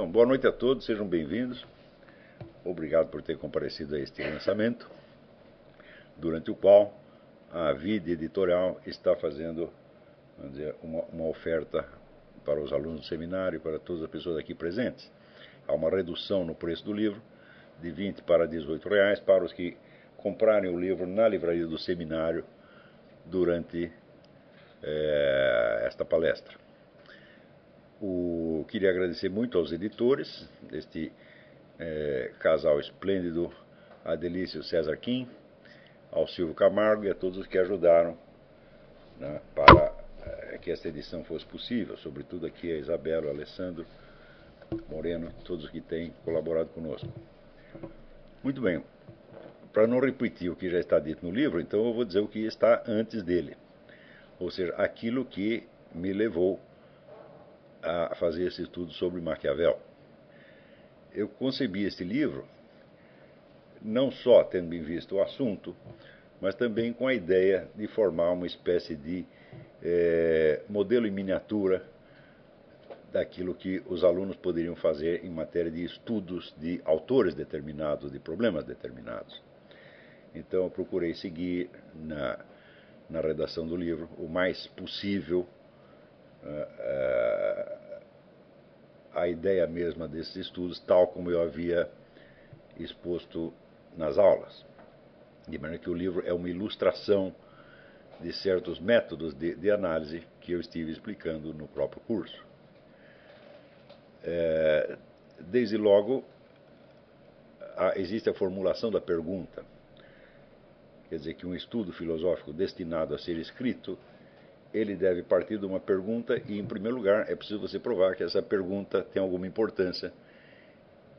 Então, boa noite a todos, sejam bem-vindos. Obrigado por ter comparecido a este lançamento, durante o qual a Vide Editorial está fazendo, vamos dizer, uma oferta para os alunos do seminário e para todas as pessoas aqui presentes. Há uma redução no preço do livro, de 20 para 18 reais, para os que comprarem o livro na livraria do seminário durante esta palestra. Queria agradecer muito aos editores deste casal esplêndido, a Delícia César Kim, ao Silvio Camargo e a todos os que ajudaram, né, para que esta edição fosse possível, sobretudo aqui a Isabela, o Alessandro Moreno, todos os que têm colaborado conosco. Muito bem, para não repetir o que já está dito no livro, então eu vou dizer o que está antes dele, ou seja, aquilo que me levou a fazer esse estudo sobre Maquiavel. Eu concebi este livro não só tendo em vista o assunto, mas também com a ideia de formar uma espécie de modelo em miniatura daquilo que os alunos poderiam fazer em matéria de estudos de autores determinados, de problemas determinados. Então eu procurei seguir na redação do livro o mais possível a ideia mesma desses estudos, tal como eu havia exposto nas aulas. De maneira que o livro é uma ilustração de certos métodos de análise que eu estive explicando no próprio curso. Desde logo, existe a formulação da pergunta. Quer dizer que um estudo filosófico destinado a ser escrito, ele deve partir de uma pergunta e, em primeiro lugar, é preciso você provar que essa pergunta tem alguma importância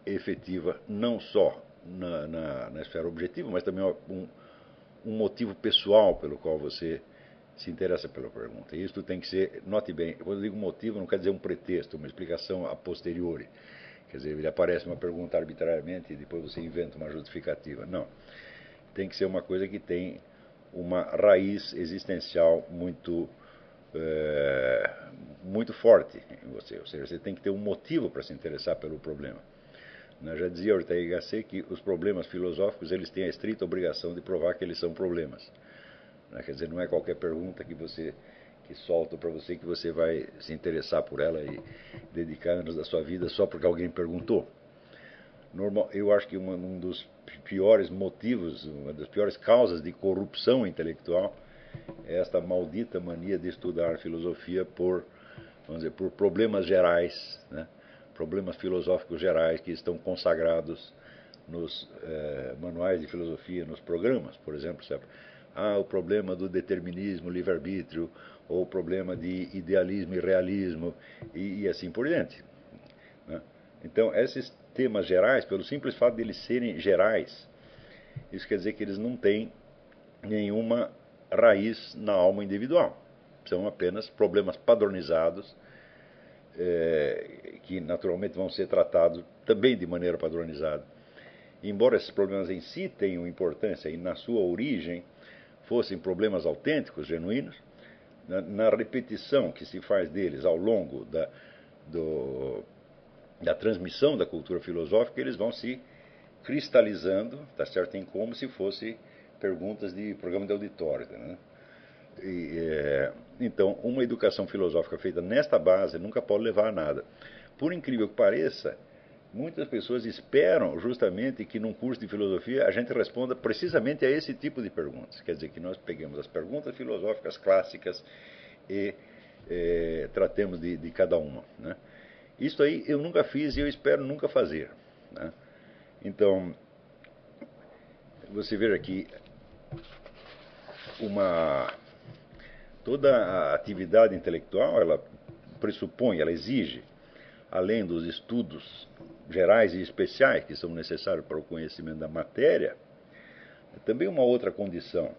efetiva, não só na esfera objetiva, mas também um motivo pessoal pelo qual você se interessa pela pergunta. E isso tem que ser, note bem, quando eu digo motivo, não quer dizer um pretexto, uma explicação a posteriori. Quer dizer, ele aparece uma pergunta arbitrariamente e depois você inventa uma justificativa. Não. Tem que ser uma coisa que tem uma raiz existencial muito forte em você. Ou seja, você tem que ter um motivo para se interessar pelo problema. Já dizia Ortega y Gasset que os problemas filosóficos eles têm a estrita obrigação de provar que eles são problemas. Quer dizer, não é qualquer pergunta que solta para você que você vai se interessar por ela e dedicar anos da sua vida só porque alguém perguntou. Eu acho que um dos piores motivos, uma das piores causas de corrupção intelectual é esta maldita mania de estudar filosofia por problemas gerais, né? Problemas filosóficos gerais que estão consagrados nos manuais de filosofia, nos programas, por exemplo, sabe? O problema do determinismo, livre-arbítrio, ou o problema de idealismo e realismo, e assim por diante, né? Então, esses temas gerais, pelo simples fato de eles serem gerais, isso quer dizer que eles não têm nenhuma raiz na alma individual. São apenas problemas padronizados, que naturalmente vão ser tratados também de maneira padronizada. Embora esses problemas em si tenham importância e na sua origem fossem problemas autênticos, genuínos, na repetição que se faz deles ao longo da transmissão da cultura filosófica, eles vão se cristalizando, tá certo, em como se fossem perguntas de programa de auditório, né? Então, uma educação filosófica feita nesta base nunca pode levar a nada. Por incrível que pareça, muitas pessoas esperam justamente que num curso de filosofia a gente responda precisamente a esse tipo de perguntas. Quer dizer, que nós peguemos as perguntas filosóficas clássicas e tratemos de cada uma, né? Isso aí eu nunca fiz e eu espero nunca fazer, né? Então, você veja que toda a atividade intelectual, ela pressupõe, ela exige, além dos estudos gerais e especiais que são necessários para o conhecimento da matéria, também uma outra condição,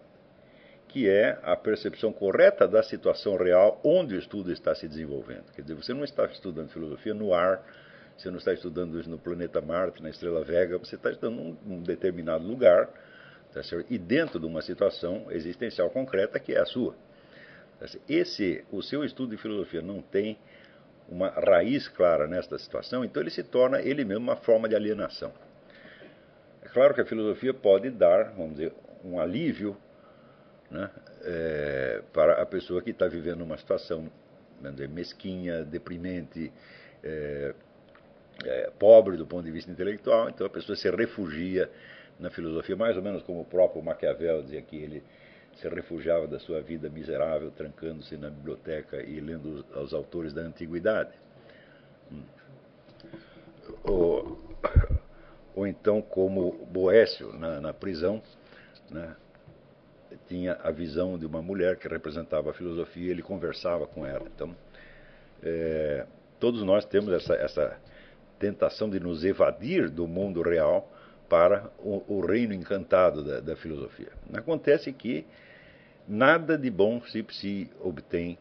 que é a percepção correta da situação real onde o estudo está se desenvolvendo. Quer dizer, você não está estudando filosofia no ar, você não está estudando isso no planeta Marte, na estrela Vega, você está estudando num determinado lugar, tá certo? E dentro de uma situação existencial concreta que é a sua. O seu estudo de filosofia não tem uma raiz clara nesta situação, então ele se torna ele mesmo uma forma de alienação. É claro que a filosofia pode dar, vamos dizer, um alívio, né, para a pessoa que está vivendo uma situação, vamos dizer, mesquinha, deprimente, pobre do ponto de vista intelectual, então a pessoa se refugia na filosofia, mais ou menos como o próprio Maquiavel dizia que ele se refugiava da sua vida miserável, trancando-se na biblioteca e lendo os autores da antiguidade. Ou então como Boécio, na prisão, né, tinha a visão de uma mulher que representava a filosofia e ele conversava com ela. Então, todos nós temos essa tentação de nos evadir do mundo real para o reino encantado da filosofia. Acontece que nada de bom se obtém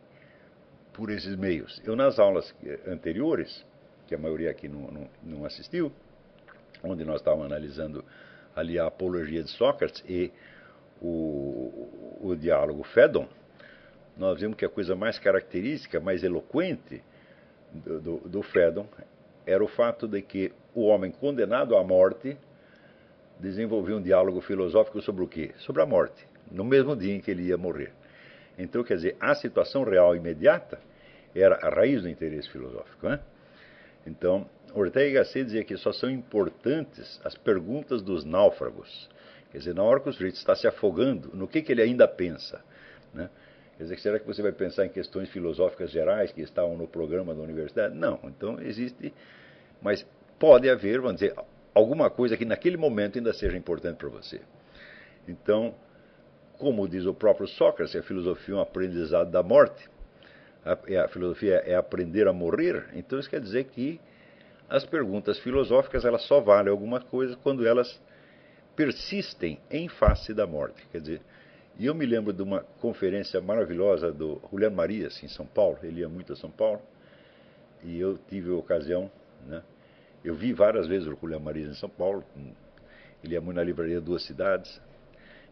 por esses meios. Eu, nas aulas anteriores, que a maioria aqui não assistiu, onde nós estávamos analisando ali a apologia de Sócrates e o diálogo Fédon, nós vimos que a coisa mais característica, mais eloquente do Fédon era o fato de que o homem condenado à morte desenvolvia um diálogo filosófico sobre o quê? Sobre a morte, no mesmo dia em que ele ia morrer. Então, quer dizer, a situação real imediata era a raiz do interesse filosófico, né? Então, Ortega y Gasset dizia que só são importantes as perguntas dos náufragos. Quer dizer, na hora que o sujeito está se afogando, no que ele ainda pensa, né? Quer dizer, será que você vai pensar em questões filosóficas gerais que estavam no programa da universidade? Não, então existe, mas pode haver, vamos dizer, alguma coisa que naquele momento ainda seja importante para você. Então, como diz o próprio Sócrates, a filosofia é um aprendizado da morte, a filosofia é aprender a morrer, então isso quer dizer que as perguntas filosóficas elas só valem alguma coisa quando elas persistem em face da morte. Quer dizer, e eu me lembro de uma conferência maravilhosa do Julián Marías, em São Paulo, ele ia muito a São Paulo, e eu tive a ocasião, né? Eu vi várias vezes o Julián Marías em São Paulo, ele ia muito na livraria Duas Cidades,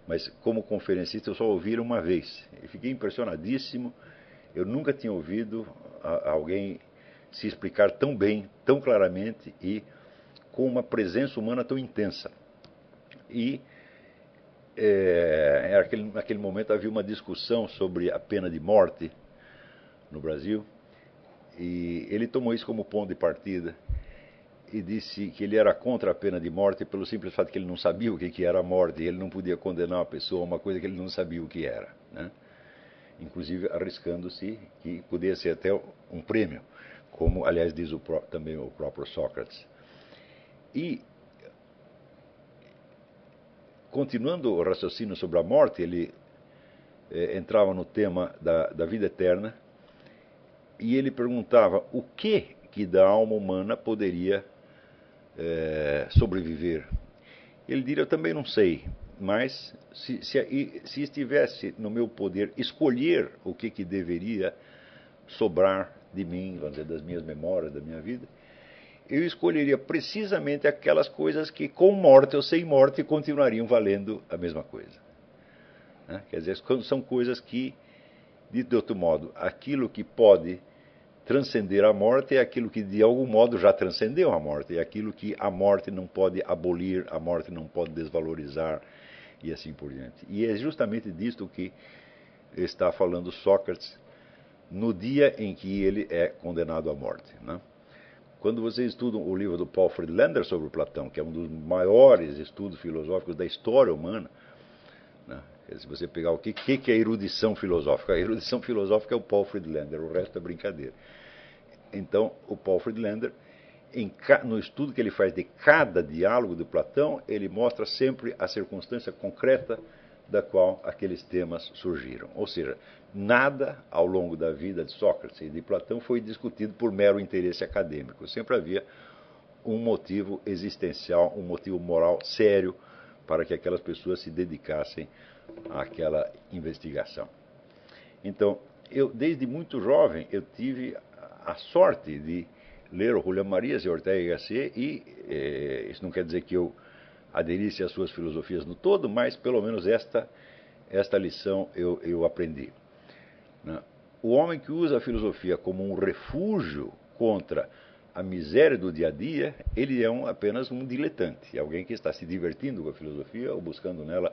mas como conferencista eu só ouvi ele uma vez. Eu fiquei impressionadíssimo, eu nunca tinha ouvido alguém se explicar tão bem, tão claramente e com uma presença humana tão intensa. E naquele momento havia uma discussão sobre a pena de morte no Brasil, e ele tomou isso como ponto de partida e disse que ele era contra a pena de morte pelo simples fato que ele não sabia o que era a morte, e ele não podia condenar uma pessoa a uma coisa que ele não sabia o que era, né? Inclusive arriscando-se que podia ser até um prêmio, como aliás diz também o próprio Sócrates. E continuando o raciocínio sobre a morte, ele entrava no tema da vida eterna e ele perguntava o que da alma humana poderia sobreviver. Ele diria, eu também não sei, mas se estivesse no meu poder escolher o que deveria sobrar de mim, vamos dizer, das minhas memórias, da minha vida, eu escolheria precisamente aquelas coisas que com morte ou sem morte continuariam valendo a mesma coisa, né? Quer dizer, são coisas que, de outro modo, aquilo que pode transcender a morte é aquilo que de algum modo já transcendeu a morte, é aquilo que a morte não pode abolir, a morte não pode desvalorizar e assim por diante. E é justamente disto que está falando Sócrates no dia em que ele é condenado à morte, né? Quando vocês estudam o livro do Paul Friedlander sobre Platão, que é um dos maiores estudos filosóficos da história humana, né? Se você pegar o que é erudição filosófica, a erudição filosófica é o Paul Friedlander, o resto é brincadeira. Então, o Paul Friedlander, no estudo que ele faz de cada diálogo de Platão, ele mostra sempre a circunstância concreta da qual aqueles temas surgiram. Ou seja, nada ao longo da vida de Sócrates e de Platão foi discutido por mero interesse acadêmico. Sempre havia um motivo existencial, um motivo moral sério para que aquelas pessoas se dedicassem àquela investigação. Então, desde muito jovem, eu tive a sorte de ler o Julián Marías e Ortega y Gasset, e isso não quer dizer que eu aderisse às suas filosofias no todo, mas pelo menos esta lição eu aprendi, né? O homem que usa a filosofia como um refúgio contra a miséria do dia a dia, ele é apenas um diletante, alguém que está se divertindo com a filosofia ou buscando nela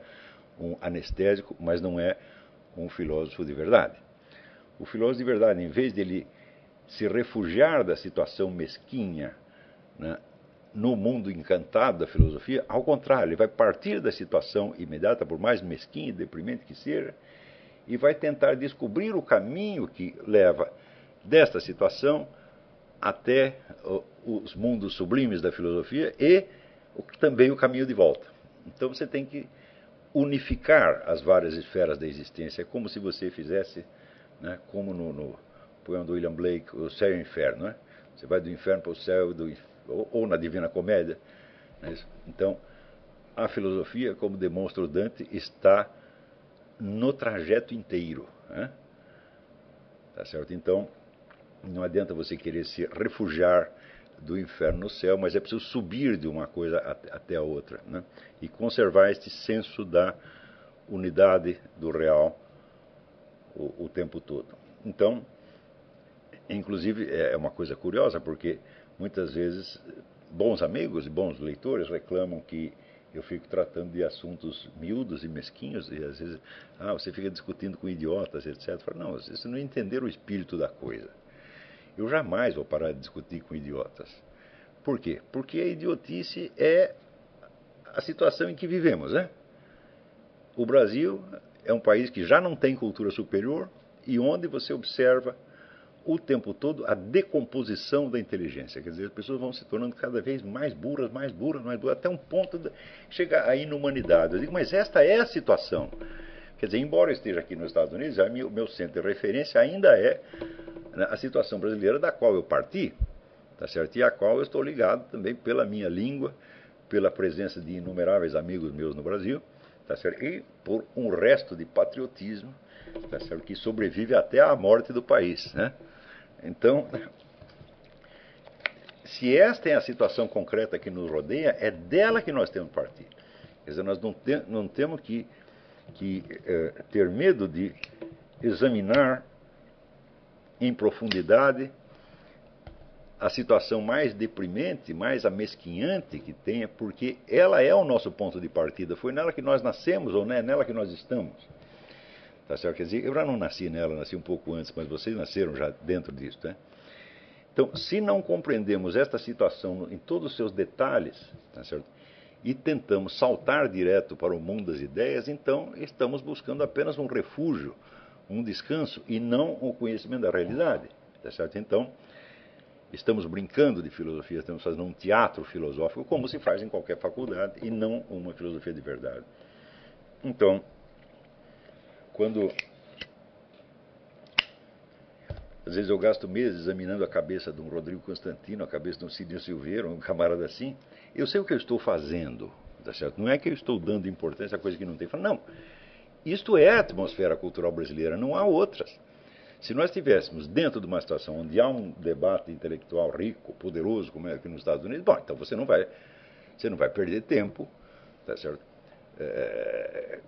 um anestésico, mas não é um filósofo de verdade. O filósofo de verdade, em vez de ele se refugiar da situação mesquinha, né, no mundo encantado da filosofia, ao contrário, ele vai partir da situação imediata, por mais mesquinha e deprimente que seja, e vai tentar descobrir o caminho que leva desta situação até os mundos sublimes da filosofia e também o caminho de volta. Então você tem que unificar as várias esferas da existência. É como se você fizesse, né, como no poema do William Blake, o céu e o inferno. Né? Você vai do inferno para o céu, ou na Divina Comédia. Né? Então, a filosofia, como demonstra o Dante, está no trajeto inteiro. Né? Tá certo? Então, não adianta você querer se refugiar do inferno no céu, mas é preciso subir de uma coisa até a outra, né? E conservar este senso da unidade do real o tempo todo. Então, inclusive, é uma coisa curiosa, porque muitas vezes bons amigos e bons leitores reclamam que eu fico tratando de assuntos miúdos e mesquinhos, e às vezes, você fica discutindo com idiotas, etc. Eu falo, não, vocês não entenderam o espírito da coisa. Eu jamais vou parar de discutir com idiotas. Por quê? Porque a idiotice é a situação em que vivemos, né? O Brasil é um país que já não tem cultura superior e onde você observa o tempo todo a decomposição da inteligência. Quer dizer, as pessoas vão se tornando cada vez mais burras, mais burras, mais burras, até um ponto de chegar à inumanidade. Eu digo, mas esta é a situação. Quer dizer, embora eu esteja aqui nos Estados Unidos, o meu centro de referência ainda é a situação brasileira da qual eu parti, tá certo? E a qual eu estou ligado também pela minha língua, pela presença de inumeráveis amigos meus no Brasil, tá certo? E por um resto de patriotismo, tá certo? Que sobrevive até à morte do país, né? Então, se esta é a situação concreta que nos rodeia, é dela que nós temos que partir. Quer dizer, nós não temos que ter medo de examinar em profundidade a situação mais deprimente, mais amesquinhante que tenha, porque ela é o nosso ponto de partida. Foi nela que nós nascemos, ou é nela que nós estamos. Tá certo? Quer dizer, eu já não nasci nela, nasci um pouco antes, mas vocês nasceram já dentro disso. Né? Então, se não compreendemos esta situação em todos os seus detalhes, tá certo? E tentamos saltar direto para o mundo das ideias, então estamos buscando apenas um refúgio, um descanso e não o conhecimento da realidade. Tá certo? Então, estamos brincando de filosofia, estamos fazendo um teatro filosófico, como se faz em qualquer faculdade, e não uma filosofia de verdade. Então, quando às vezes eu gasto meses examinando a cabeça de um Rodrigo Constantino, a cabeça de um Sidney Silveira, um camarada assim, eu sei o que eu estou fazendo, tá certo? Não é que eu estou dando importância a coisa que não tem. Não, isto é a atmosfera cultural brasileira, não há outras. Se nós estivéssemos dentro de uma situação onde há um debate intelectual rico, poderoso, como é aqui nos Estados Unidos, bom, então você não vai perder tempo, tá certo?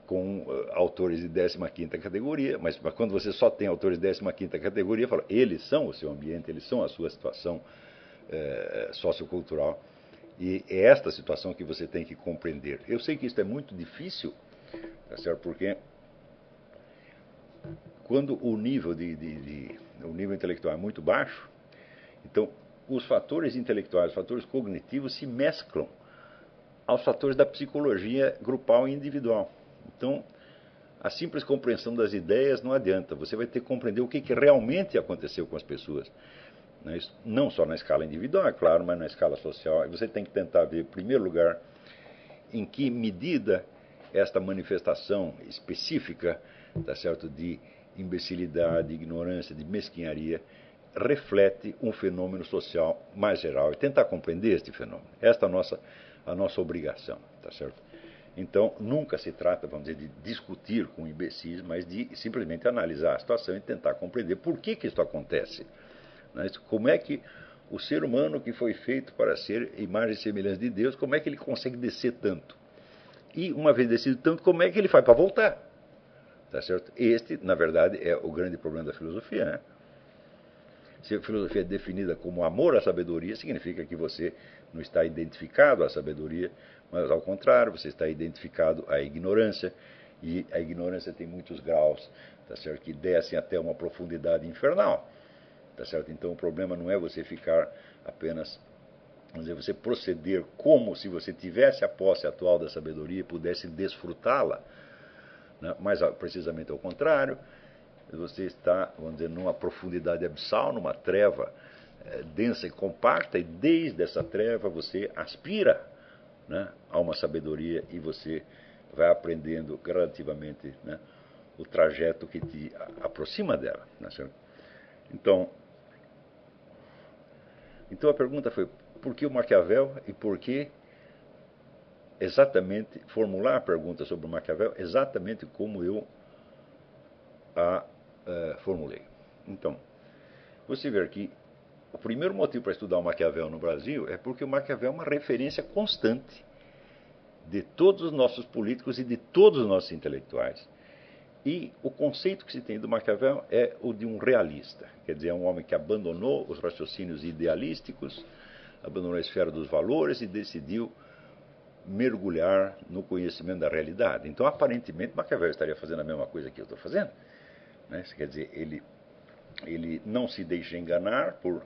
Com autores de 15ª categoria, mas quando você só tem autores de 15ª categoria, fala, eles são o seu ambiente, eles são a sua situação sociocultural, e é esta situação que você tem que compreender. Eu sei que isso é muito difícil, tá certo? Porque quando o nível o nível intelectual é muito baixo, então os fatores intelectuais, os fatores cognitivos se mesclam aos fatores da psicologia grupal e individual. Então, a simples compreensão das ideias não adianta. Você vai ter que compreender o que realmente aconteceu com as pessoas. Não só na escala individual, é claro, mas na escala social. E você tem que tentar ver, em primeiro lugar, em que medida esta manifestação específica, tá certo, de imbecilidade, de ignorância, de mesquinharia, reflete um fenômeno social mais geral. E tentar compreender este fenômeno. Esta é a nossa obrigação, tá certo? Então, nunca se trata, vamos dizer, de discutir com imbecis, mas de simplesmente analisar a situação e tentar compreender por que isso acontece. Como é que o ser humano que foi feito para ser imagem e semelhança de Deus, como é que ele consegue descer tanto? E, uma vez descido tanto, como é que ele faz para voltar? Tá certo? Este, na verdade, é o grande problema da filosofia, né? Se a filosofia é definida como amor à sabedoria, significa que você não está identificado à sabedoria, mas ao contrário, você está identificado à ignorância, e a ignorância tem muitos graus, tá certo? Que descem até uma profundidade infernal. Tá certo? Então o problema não é você ficar apenas, vamos dizer, você proceder como se você tivesse a posse atual da sabedoria e pudesse desfrutá-la, né? Mas precisamente ao contrário, você está, vamos dizer, numa profundidade abissal, numa treva densa e compacta, e desde essa treva você aspira, né, a uma sabedoria e você vai aprendendo gradativamente, né, o trajeto que te aproxima dela. Né? Então a pergunta foi, por que o Maquiavel e por que exatamente formular a pergunta sobre o Maquiavel exatamente como eu a formulei. Então, você vê que o primeiro motivo para estudar o Maquiavel no Brasil é porque o Maquiavel é uma referência constante de todos os nossos políticos e de todos os nossos intelectuais. E o conceito que se tem do Maquiavel é o de um realista, quer dizer, é um homem que abandonou os raciocínios idealísticos, abandonou a esfera dos valores e decidiu mergulhar no conhecimento da realidade. Então, aparentemente, Maquiavel estaria fazendo a mesma coisa que eu estou fazendo, né? Quer dizer, ele não se deixa enganar por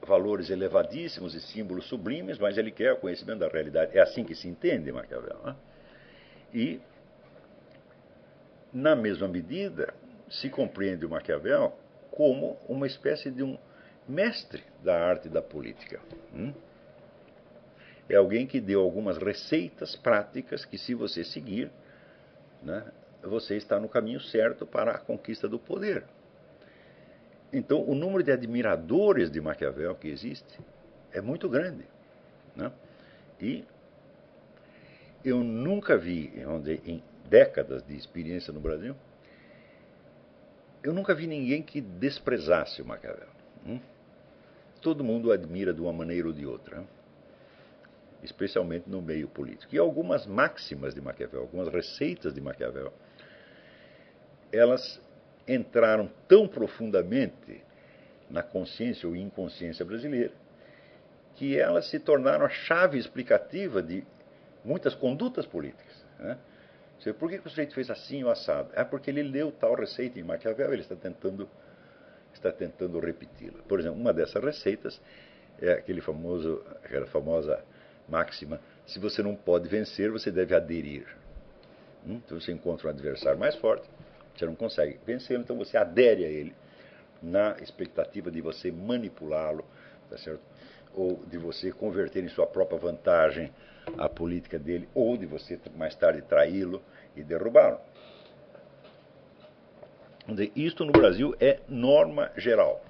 valores elevadíssimos e símbolos sublimes, mas ele quer o conhecimento da realidade. É assim que se entende Maquiavel, né? E, na mesma medida, se compreende o Maquiavel como uma espécie de um mestre da arte da política. É alguém que deu algumas receitas práticas que, se você seguir, né, você está no caminho certo para a conquista do poder. Então, o número de admiradores de Maquiavel que existe é muito grande, né? E eu nunca vi, vamos dizer, em décadas de experiência no Brasil, eu nunca vi ninguém que desprezasse o Maquiavel. Todo mundo o admira de uma maneira ou de outra, né? Especialmente no meio político. E algumas máximas de Maquiavel, algumas receitas de Maquiavel, elas entraram tão profundamente na consciência ou inconsciência brasileira que elas se tornaram a chave explicativa de muitas condutas políticas, né? Por que o sujeito fez assim ou assado? É porque ele leu tal receita em Maquiavel, ele está tentando repeti-la. Por exemplo, uma dessas receitas é aquela famosa máxima: se você não pode vencer, você deve aderir. Então você encontra um adversário mais forte, você não consegue vencê-lo, então você adere a ele na expectativa de você manipulá-lo, tá certo? Ou de você converter em sua própria vantagem a política dele, ou de você mais tarde traí-lo e derrubá-lo. Isto no Brasil é norma geral,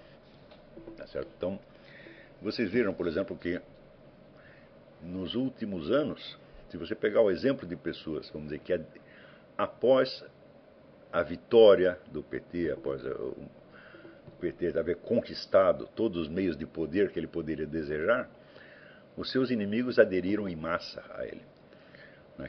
tá certo? Então, vocês viram, por exemplo, que nos últimos anos, se você pegar o exemplo de pessoas, vamos dizer, que após a vitória do PT, após o PT haver conquistado todos os meios de poder que ele poderia desejar, os seus inimigos aderiram em massa a ele.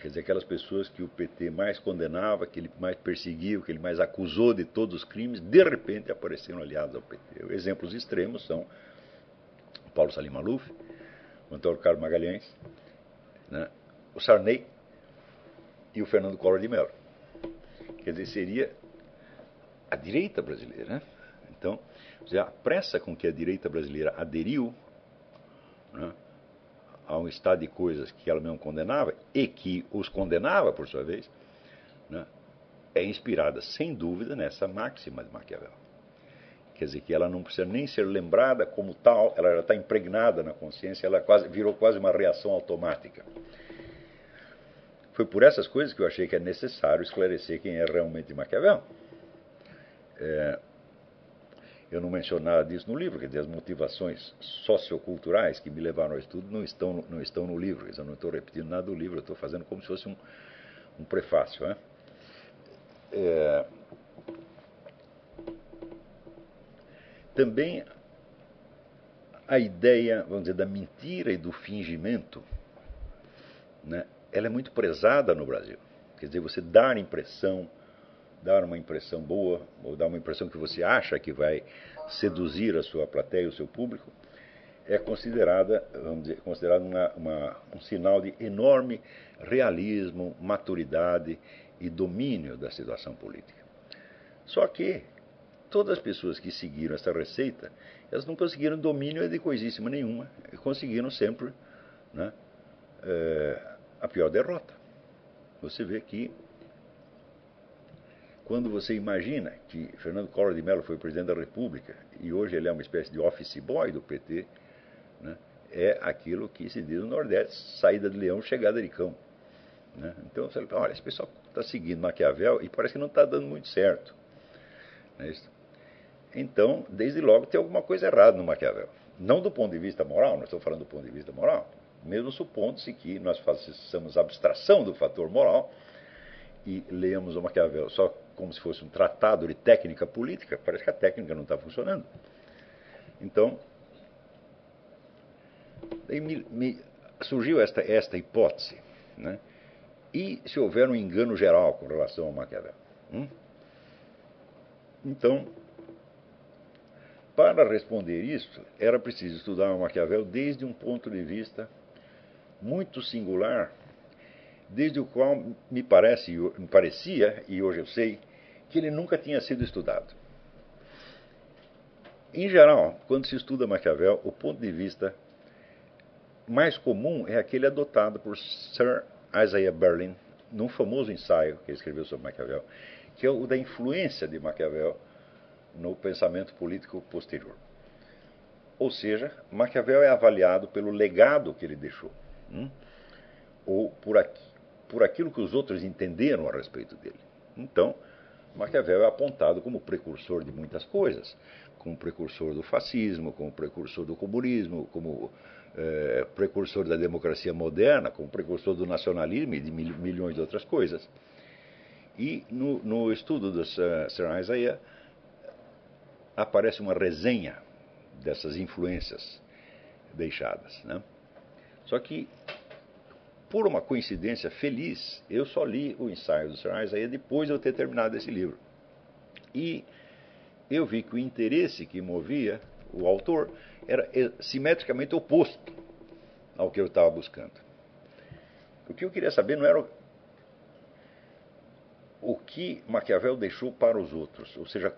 Quer dizer, aquelas pessoas que o PT mais condenava, que ele mais perseguiu, que ele mais acusou de todos os crimes, de repente apareceram aliados ao PT. Exemplos extremos são o Paulo Salim Maluf, o Antônio Carlos Magalhães, né, o Sarney e o Fernando Collor de Mello. Quer dizer, seria a direita brasileira, né? Então, a pressa com que a direita brasileira aderiu, né, a um estado de coisas que ela mesma condenava e que os condenava, por sua vez, né, é inspirada, sem dúvida, nessa máxima de Maquiavel. Quer dizer, que ela não precisa nem ser lembrada como tal, ela já está impregnada na consciência, ela virou quase uma reação automática. Foi por essas coisas que eu achei que é necessário esclarecer quem é realmente Maquiavel. Eu não menciono nada disso no livro, quer dizer, as motivações socioculturais que me levaram ao estudo não estão no livro. Eu não estou repetindo nada do livro, eu estou fazendo como se fosse um prefácio, né? Também a ideia, vamos dizer, da mentira e do fingimento, né, ela é muito prezada no Brasil. Quer dizer, você dar a impressão dar uma impressão boa, ou dar uma impressão que você acha que vai seduzir a sua plateia, o seu público, é considerada, vamos dizer, um sinal de enorme realismo, maturidade e domínio da situação política. Só que todas as pessoas que seguiram essa receita, elas não conseguiram domínio de coisíssima nenhuma, conseguiram sempre, né, a pior derrota. Você vê que quando você imagina que Fernando Collor de Mello foi presidente da República e hoje ele é uma espécie de office boy do PT, né, é aquilo que se diz no Nordeste, saída de leão, chegada de cão. Né? Então você fala, olha, esse pessoal está seguindo Maquiavel e parece que não está dando muito certo. Não é isso? Então, desde logo, tem alguma coisa errada no Maquiavel. Não do ponto de vista moral, não estou falando do ponto de vista moral, mesmo supondo-se que nós façamos abstração do fator moral e leamos o Maquiavel só como se fosse um tratado de técnica política, parece que a técnica não está funcionando. Então, surgiu esta hipótese, né? E se houver um engano geral com relação ao Maquiavel? Então, para responder isso, era preciso estudar o Maquiavel desde um ponto de vista muito singular, desde o qual me parecia, e hoje eu sei, que ele nunca tinha sido estudado. Em geral, quando se estuda Maquiavel, o ponto de vista mais comum é aquele adotado por Sir Isaiah Berlin, num famoso ensaio que ele escreveu sobre Maquiavel, que é o da influência de Maquiavel no pensamento político posterior. Ou seja, Maquiavel é avaliado pelo legado que ele deixou, ou por aquilo que os outros entenderam a respeito dele. Então, Maquiavel é apontado como precursor de muitas coisas, como precursor do fascismo, como precursor do comunismo, como precursor da democracia moderna, como precursor do nacionalismo e de milhões de outras coisas. E no estudo do Sir Isaiah aparece uma resenha dessas influências deixadas, né? Só que, por uma coincidência feliz, eu só li o ensaio do Sir Isaiah depois de eu ter terminado esse livro. E eu vi que o interesse que movia o autor era simetricamente oposto ao que eu estava buscando. O que eu queria saber não era o que Maquiavel deixou para os outros, ou seja,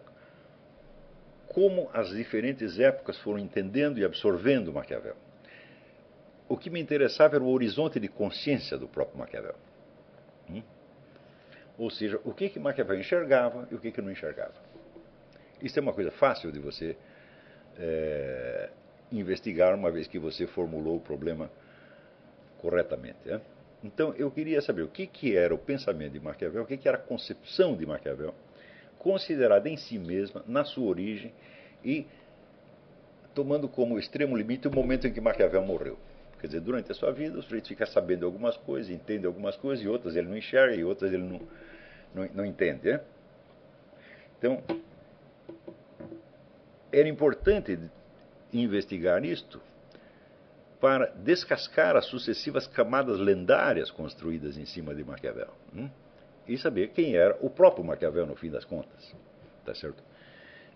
como as diferentes épocas foram entendendo e absorvendo Maquiavel. O que me interessava era o horizonte de consciência do próprio Maquiavel. Ou seja, o que Maquiavel enxergava e o que não enxergava. Isso é uma coisa fácil de você investigar uma vez que você formulou o problema corretamente. Né? Então, eu queria saber o que era o pensamento de Maquiavel, o que era a concepção de Maquiavel, considerada em si mesma, na sua origem, e tomando como extremo limite o momento em que Maquiavel morreu. Quer dizer, durante a sua vida, o sujeito fica sabendo algumas coisas, entende algumas coisas, e outras ele não enxerga, e outras ele não entende. Né? Então, era importante investigar isto para descascar as sucessivas camadas lendárias construídas em cima de Maquiavel. E saber quem era o próprio Maquiavel, no fim das contas. Tá certo?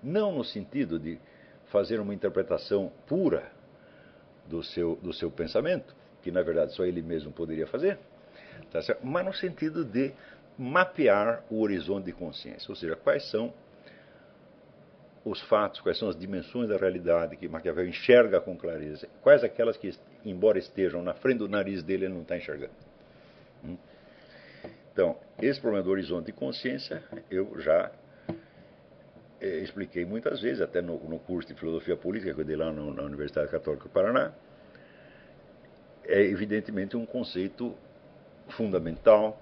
Não no sentido de fazer uma interpretação pura do seu pensamento, que na verdade só ele mesmo poderia fazer, tá certo? Mas no sentido de mapear o horizonte de consciência, ou seja, quais são os fatos, quais são as dimensões da realidade que Maquiavel enxerga com clareza, quais aquelas que, embora estejam na frente do nariz dele, ele não está enxergando. Então, esse problema do horizonte de consciência, eu já expliquei muitas vezes, até no curso de Filosofia Política que eu dei lá na Universidade Católica do Paraná. É evidentemente um conceito fundamental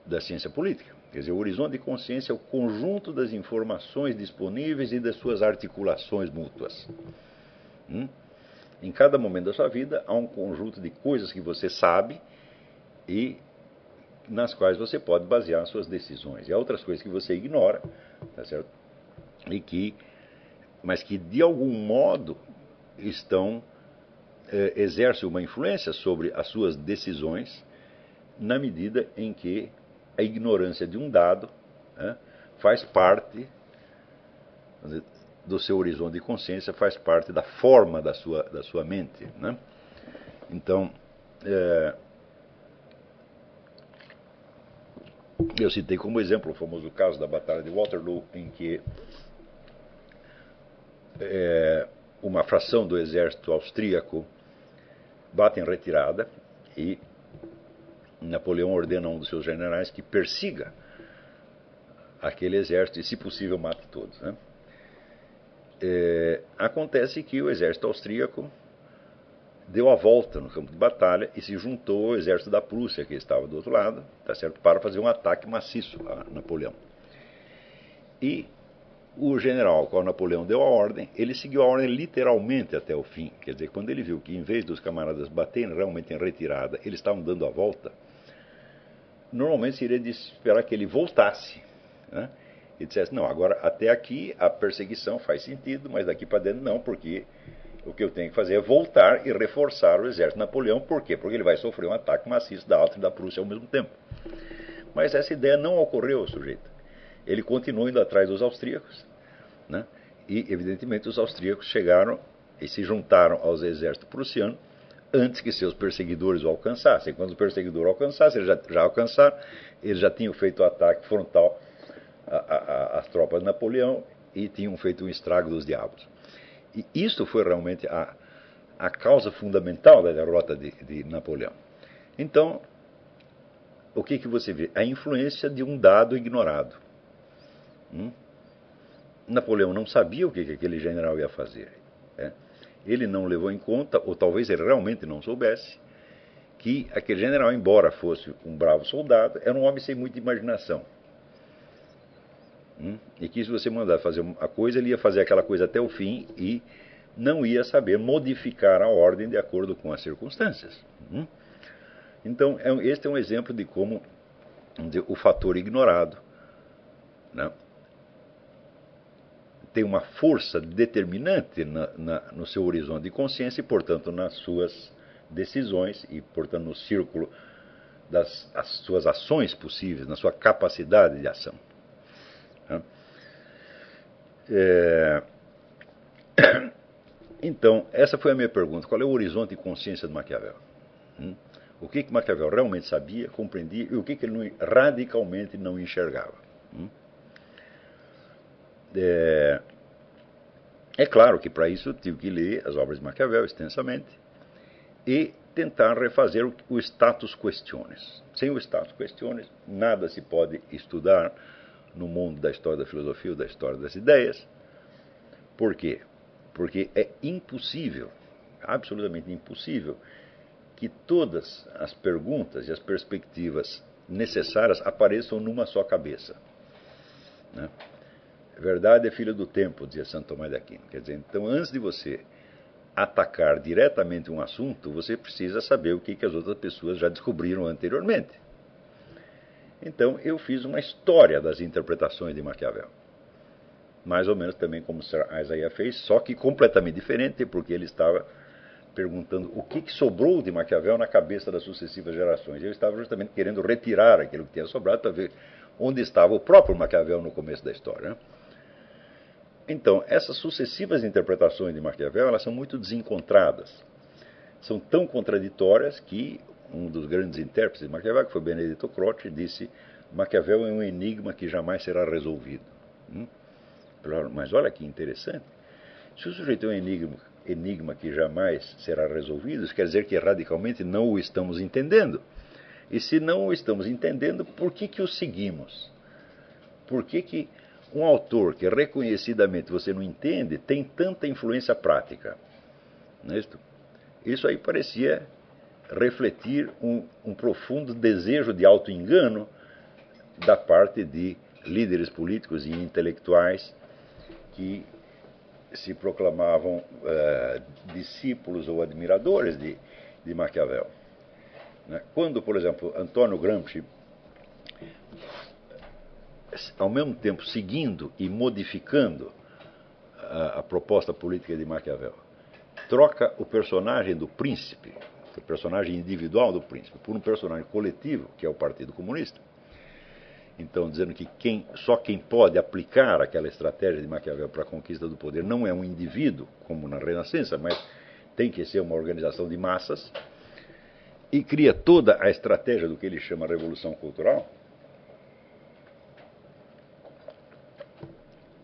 da ciência política. Quer dizer, o horizonte de consciência é o conjunto das informações disponíveis e das suas articulações mútuas. Em cada momento da sua vida, há um conjunto de coisas que você sabe e nas quais você pode basear suas decisões. E há outras coisas que você ignora, tá certo? Mas que de algum modo exercem uma influência sobre as suas decisões, na medida em que a ignorância de um dado faz parte do seu horizonte de consciência, faz parte da forma da sua mente, né? Então, eu citei como exemplo o famoso caso da Batalha de Waterloo, em que uma fração do exército austríaco bate em retirada e Napoleão ordena a um dos seus generais que persiga aquele exército e, se possível, mate todos, né? Acontece que o exército austríaco deu a volta no campo de batalha e se juntou ao exército da Prússia, que estava do outro lado, tá certo, para fazer um ataque maciço a Napoleão. E o general ao qual Napoleão deu a ordem, ele seguiu a ordem literalmente até o fim. Quer dizer, quando ele viu que, em vez dos camaradas baterem realmente em retirada, eles estavam dando a volta, normalmente seria de esperar que ele voltasse, né? E dissesse, não, agora até aqui a perseguição faz sentido, mas daqui para dentro não, porque o que eu tenho que fazer é voltar e reforçar o exército de Napoleão. Por quê? Porque ele vai sofrer um ataque maciço da Áustria e da Prússia ao mesmo tempo. Mas essa ideia não ocorreu ao sujeito. Ele continuou indo atrás dos austríacos, né? E, evidentemente, os austríacos chegaram e se juntaram aos exércitos prussianos antes que seus perseguidores o alcançassem. Quando os perseguidores o alcançassem, eles já alcançaram, eles já tinham feito o ataque frontal às tropas de Napoleão e tinham feito um estrago dos diabos. E isso foi realmente a causa fundamental da derrota de Napoleão. Então, o que você vê? A influência de um dado ignorado. Napoleão não sabia o que aquele general ia fazer. Ele não levou em conta, ou talvez ele realmente não soubesse, que aquele general, embora fosse um bravo soldado, era um homem sem muita imaginação. E que se você mandar fazer uma coisa, ele ia fazer aquela coisa até o fim e não ia saber modificar a ordem de acordo com as circunstâncias. Então, este é um exemplo de como o fator ignorado, né, tem uma força determinante no seu horizonte de consciência e, portanto, nas suas decisões e, portanto, no círculo das suas ações possíveis, na sua capacidade de ação. Então, essa foi a minha pergunta. Qual é o horizonte de consciência de Maquiavel? O que Maquiavel realmente sabia, compreendia e o que ele radicalmente não enxergava? É claro que para isso eu tive que ler as obras de Maquiavel extensamente e tentar refazer o status questiones. Sem o status questiones, nada se pode estudar no mundo da história da filosofia ou da história das ideias. Por quê? Porque é impossível, absolutamente impossível, que todas as perguntas e as perspectivas necessárias apareçam numa só cabeça, né? Verdade é filha do tempo, dizia Santo Tomás de Aquino. Quer dizer, então, antes de você atacar diretamente um assunto, você precisa saber o que as outras pessoas já descobriram anteriormente. Então, eu fiz uma história das interpretações de Maquiavel. Mais ou menos também como Sir Isaiah fez, só que completamente diferente, porque ele estava perguntando o que sobrou de Maquiavel na cabeça das sucessivas gerações. Eu estava justamente querendo retirar aquilo que tinha sobrado para ver onde estava o próprio Maquiavel no começo da história, né? Então, essas sucessivas interpretações de Maquiavel, elas são muito desencontradas. São tão contraditórias que um dos grandes intérpretes de Maquiavel, que foi Benedetto Croce, disse: Maquiavel é um enigma que jamais será resolvido. Mas olha que interessante. Se o sujeito é um enigma que jamais será resolvido, isso quer dizer que radicalmente não o estamos entendendo. E se não o estamos entendendo, por que o seguimos? Por que um autor que reconhecidamente você não entende tem tanta influência prática? Não é isto? Isso aí parecia refletir um profundo desejo de auto-engano da parte de líderes políticos e intelectuais que se proclamavam discípulos ou admiradores de Maquiavel. Quando, por exemplo, Antônio Gramsci, ao mesmo tempo seguindo e modificando a proposta política de Maquiavel, troca o personagem do príncipe, o personagem individual do príncipe, por um personagem coletivo, que é o Partido Comunista, Então, dizendo que só quem pode aplicar aquela estratégia de Maquiavel para a conquista do poder não é um indivíduo, como na Renascença, mas tem que ser uma organização de massas, e cria toda a estratégia do que ele chama Revolução Cultural.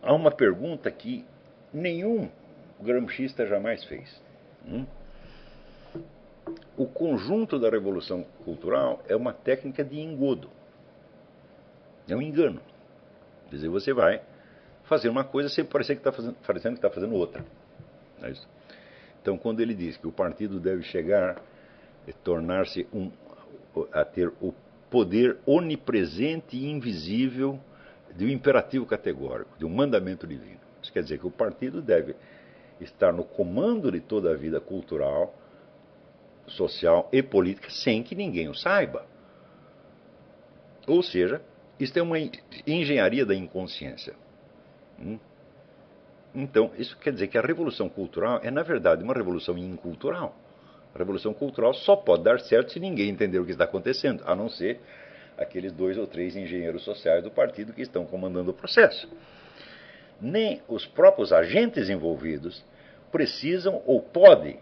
Há uma pergunta que nenhum gramscista jamais fez. O conjunto da Revolução Cultural é uma técnica de engodo. É um engano. Quer dizer, você vai fazer uma coisa sem parecer que está fazendo outra. É isso. Então, quando ele diz que o partido deve chegar e tornar-se a ter o poder onipresente e invisível de um imperativo categórico, de um mandamento divino. Isso quer dizer que o partido deve estar no comando de toda a vida cultural, social e política sem que ninguém o saiba. Ou seja, isto é uma engenharia da inconsciência. Então, isso quer dizer que a revolução cultural é, na verdade, uma revolução incultural. A revolução cultural só pode dar certo se ninguém entender o que está acontecendo, a não ser aqueles 2 ou 3 engenheiros sociais do partido que estão comandando o processo. Nem os próprios agentes envolvidos precisam ou podem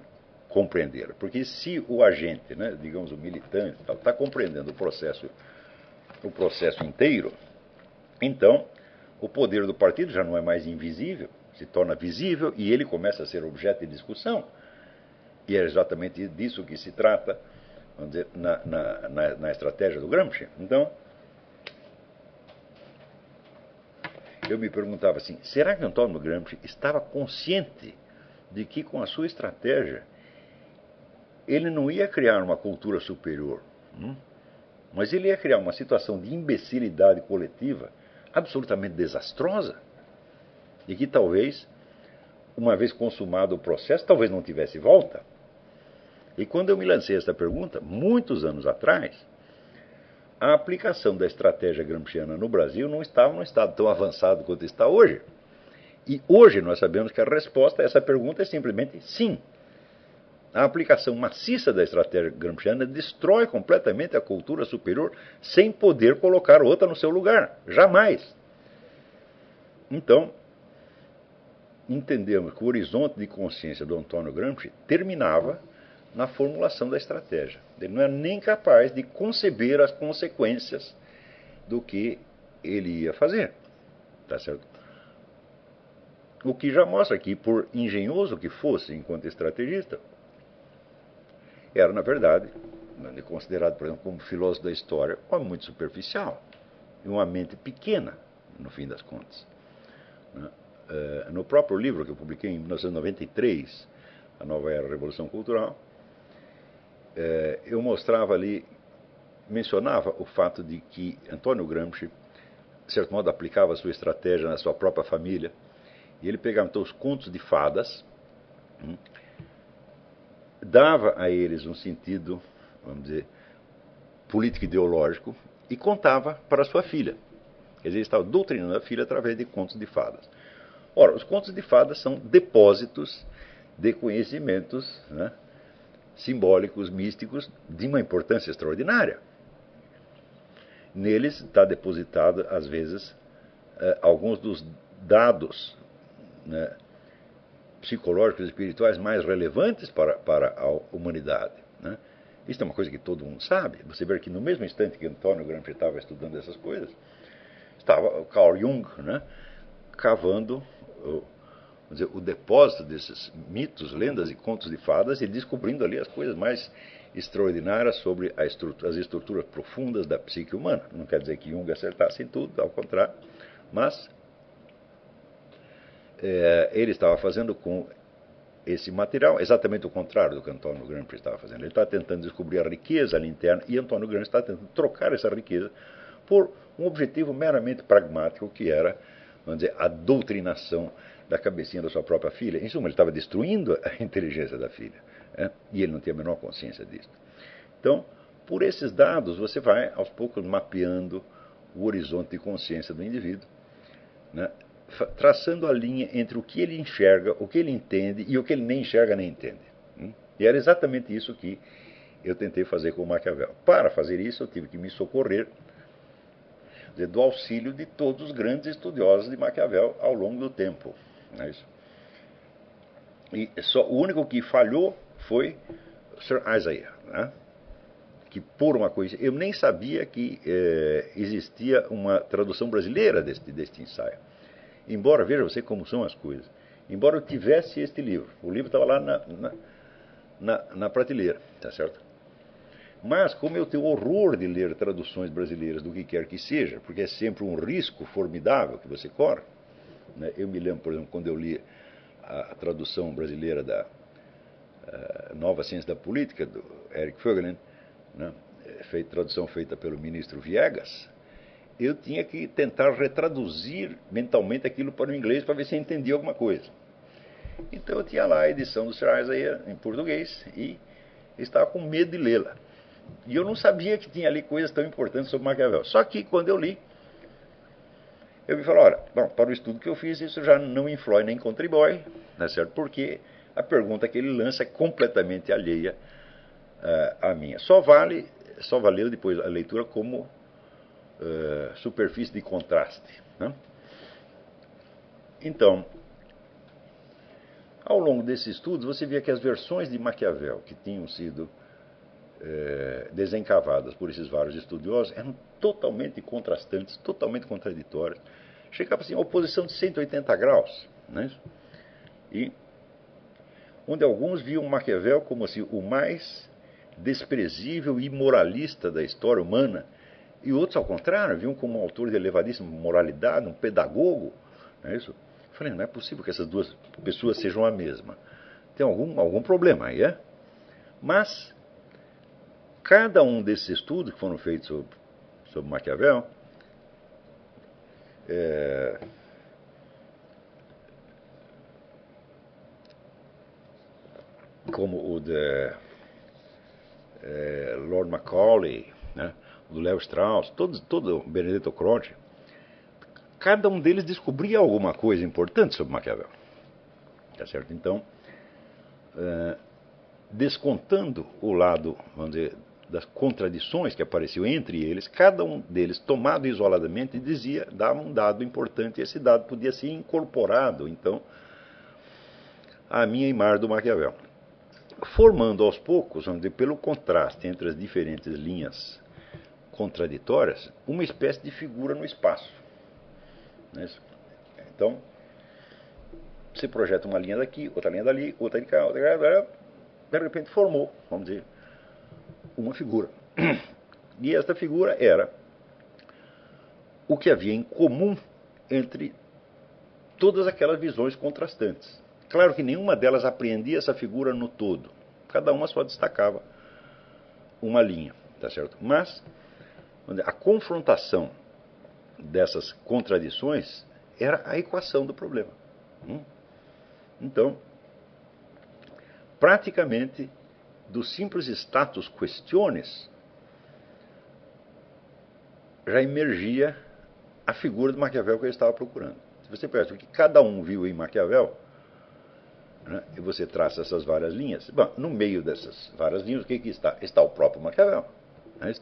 compreender, porque se o agente, digamos o militante, está compreendendo o processo inteiro, então o poder do partido já não é mais invisível, se torna visível e ele começa a ser objeto de discussão. E é exatamente disso que se trata, vamos dizer, na estratégia do Gramsci. Então, eu me perguntava assim, será que Antônio Gramsci estava consciente de que com a sua estratégia ele não ia criar uma cultura superior, mas ele ia criar uma situação de imbecilidade coletiva absolutamente desastrosa e que talvez, uma vez consumado o processo, talvez não tivesse volta? E quando eu me lancei essa pergunta, muitos anos atrás, a aplicação da estratégia gramsciana no Brasil não estava num estado tão avançado quanto está hoje. E hoje nós sabemos que a resposta a essa pergunta é simplesmente sim. A aplicação maciça da estratégia gramsciana destrói completamente a cultura superior sem poder colocar outra no seu lugar. Jamais. Então, entendemos que o horizonte de consciência do Antônio Gramsci terminava na formulação da estratégia. Ele não é nem capaz de conceber as consequências do que ele ia fazer. Tá certo? O que já mostra que, por engenhoso que fosse enquanto estrategista, era, na verdade, considerado, por exemplo, como filósofo da história, um homem muito superficial e uma mente pequena, no fim das contas. No próprio livro que eu publiquei em 1993, A Nova Era da Revolução Cultural, eu mostrava ali, mencionava o fato de que Antônio Gramsci, de certo modo, aplicava a sua estratégia na sua própria família, e ele pegava então os contos de fadas, dava a eles um sentido, vamos dizer, político-ideológico, e contava para a sua filha. Quer dizer, ele estava doutrinando a filha através de contos de fadas. Ora, os contos de fadas são depósitos de conhecimentos, simbólicos, místicos, de uma importância extraordinária. Neles está depositado, às vezes, alguns dos dados psicológicos e espirituais mais relevantes para a humanidade. Isso é uma coisa que todo mundo sabe. Você vê que no mesmo instante que Antônio Gramsci estava estudando essas coisas, estava Carl Jung cavando o depósito desses mitos, lendas e contos de fadas e descobrindo ali as coisas mais extraordinárias sobre as estruturas profundas da psique humana. Não quer dizer que Jung acertasse em tudo, ao contrário, mas ele estava fazendo com esse material exatamente o contrário do que Antônio Gramsci estava fazendo. Ele está tentando descobrir a riqueza ali interna e Antônio Gramsci está tentando trocar essa riqueza por um objetivo meramente pragmático, que era, vamos dizer, a doutrinação da cabecinha da sua própria filha. Em suma, ele estava destruindo a inteligência da filha, e ele não tinha a menor consciência disso. Então, por esses dados, você vai, aos poucos, mapeando o horizonte de consciência do indivíduo, traçando a linha entre o que ele enxerga, o que ele entende e o que ele nem enxerga nem entende. E era exatamente isso que eu tentei fazer com o Maquiavel. Para fazer isso, eu tive que me socorrer do auxílio de todos os grandes estudiosos de Maquiavel ao longo do tempo. Não é isso? E o único que falhou foi Sir Isaiah, né? Que por uma coisa... Eu nem sabia que existia uma tradução brasileira deste ensaio. Embora, veja você como são as coisas, embora eu tivesse este livro, o livro estava lá na prateleira, tá certo? Mas, como eu tenho horror de ler traduções brasileiras do que quer que seja, porque é sempre um risco formidável que você corre, né? Eu me lembro, por exemplo, quando eu li a tradução brasileira da Nova Ciência da Política, do Eric Voegelin, né? Tradução feita pelo ministro Viegas, eu tinha que tentar retraduzir mentalmente aquilo para o inglês para ver se eu entendia alguma coisa. Então eu tinha lá a edição do Sir Isaiah em português e estava com medo de lê-la. E eu não sabia que tinha ali coisas tão importantes sobre Maquiavel. Só que quando eu li, eu me falei, olha, bom, para o estudo que eu fiz, isso já não influi nem contribui, não é certo? Porque a pergunta que ele lança é completamente alheia à minha. Só valeu depois a leitura como superfície de contraste, né? Então, ao longo desses estudos, você via que as versões de Maquiavel que tinham sido desencavadas por esses vários estudiosos eram totalmente contrastantes, totalmente contraditórias. Chegava assim, a oposição de 180 graus, né? E onde alguns viam Maquiavel como assim, o mais desprezível e imoralista da história humana, e outros, ao contrário, viam como um autor de elevadíssima moralidade, um pedagogo. Não é isso? Eu falei, não é possível que essas duas pessoas sejam a mesma. Tem algum problema aí, é? Mas cada um desses estudos que foram feitos sobre Maquiavel como o de Lord Macaulay, né, o do Léo Strauss, todo o Benedetto Croce, cada um deles descobria alguma coisa importante sobre Maquiavel. Tá certo? Então, descontando o lado, vamos dizer, das contradições que apareciam entre eles, cada um deles, tomado isoladamente, dava um dado importante, e esse dado podia ser incorporado, então, à minha imagem do Maquiavel. Formando aos poucos, vamos dizer, pelo contraste entre as diferentes linhas contraditórias, uma espécie de figura no espaço. Não é isso? Então, você projeta uma linha daqui, outra linha dali, outra de cá, outra de cá, de repente formou, vamos dizer, uma figura. E esta figura era o que havia em comum entre todas aquelas visões contrastantes. Claro que nenhuma delas apreendia essa figura no todo. Cada uma só destacava uma linha, tá certo? Mas a confrontação dessas contradições era a equação do problema. Então, praticamente, do simples status questiones, já emergia a figura de Maquiavel que eu estava procurando. Se você percebe o que cada um viu em Maquiavel, né, e você traça essas várias linhas, bom, no meio dessas várias linhas, o que está? Está o próprio Maquiavel. Não é isso?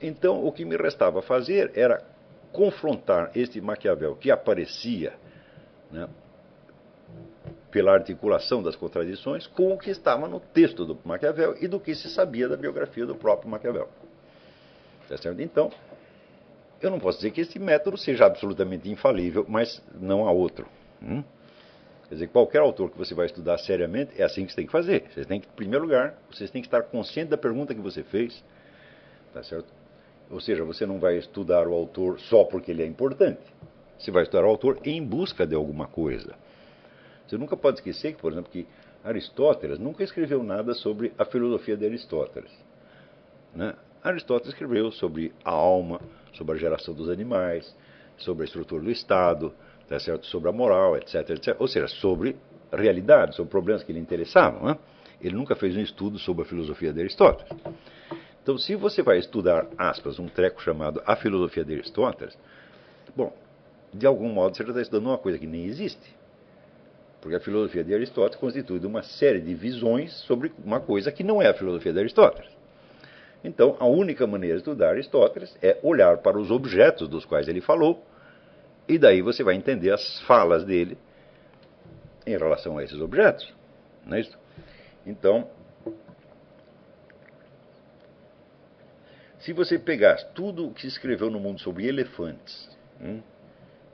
Então, o que me restava fazer era confrontar este Maquiavel que aparecia, né, pela articulação das contradições, com o que estava no texto do Maquiavel e do que se sabia da biografia do próprio Maquiavel. Tá certo? Então, eu não posso dizer que esse método seja absolutamente infalível, mas não há outro. Quer dizer, qualquer autor que você vai estudar seriamente, é assim que você tem que fazer. Você tem que, em primeiro lugar, você tem que estar consciente da pergunta que você fez. Tá certo? Ou seja, você não vai estudar o autor só porque ele é importante. Você vai estudar o autor em busca de alguma coisa. Você nunca pode esquecer que, por exemplo, que Aristóteles nunca escreveu nada sobre a filosofia de Aristóteles. Né? Aristóteles escreveu sobre a alma, sobre a geração dos animais, sobre a estrutura do Estado, tá certo? Sobre a moral, etc, etc. Ou seja, sobre a realidade, sobre problemas que lhe interessavam. Né? Ele nunca fez um estudo sobre a filosofia de Aristóteles. Então, se você vai estudar, aspas, um treco chamado A Filosofia de Aristóteles, bom, de algum modo você já está estudando uma coisa que nem existe. Porque a filosofia de Aristóteles constitui uma série de visões sobre uma coisa que não é a filosofia de Aristóteles. Então, a única maneira de estudar Aristóteles é olhar para os objetos dos quais ele falou, e daí você vai entender as falas dele em relação a esses objetos. Não é isso? Então, se você pegar tudo o que se escreveu no mundo sobre elefantes,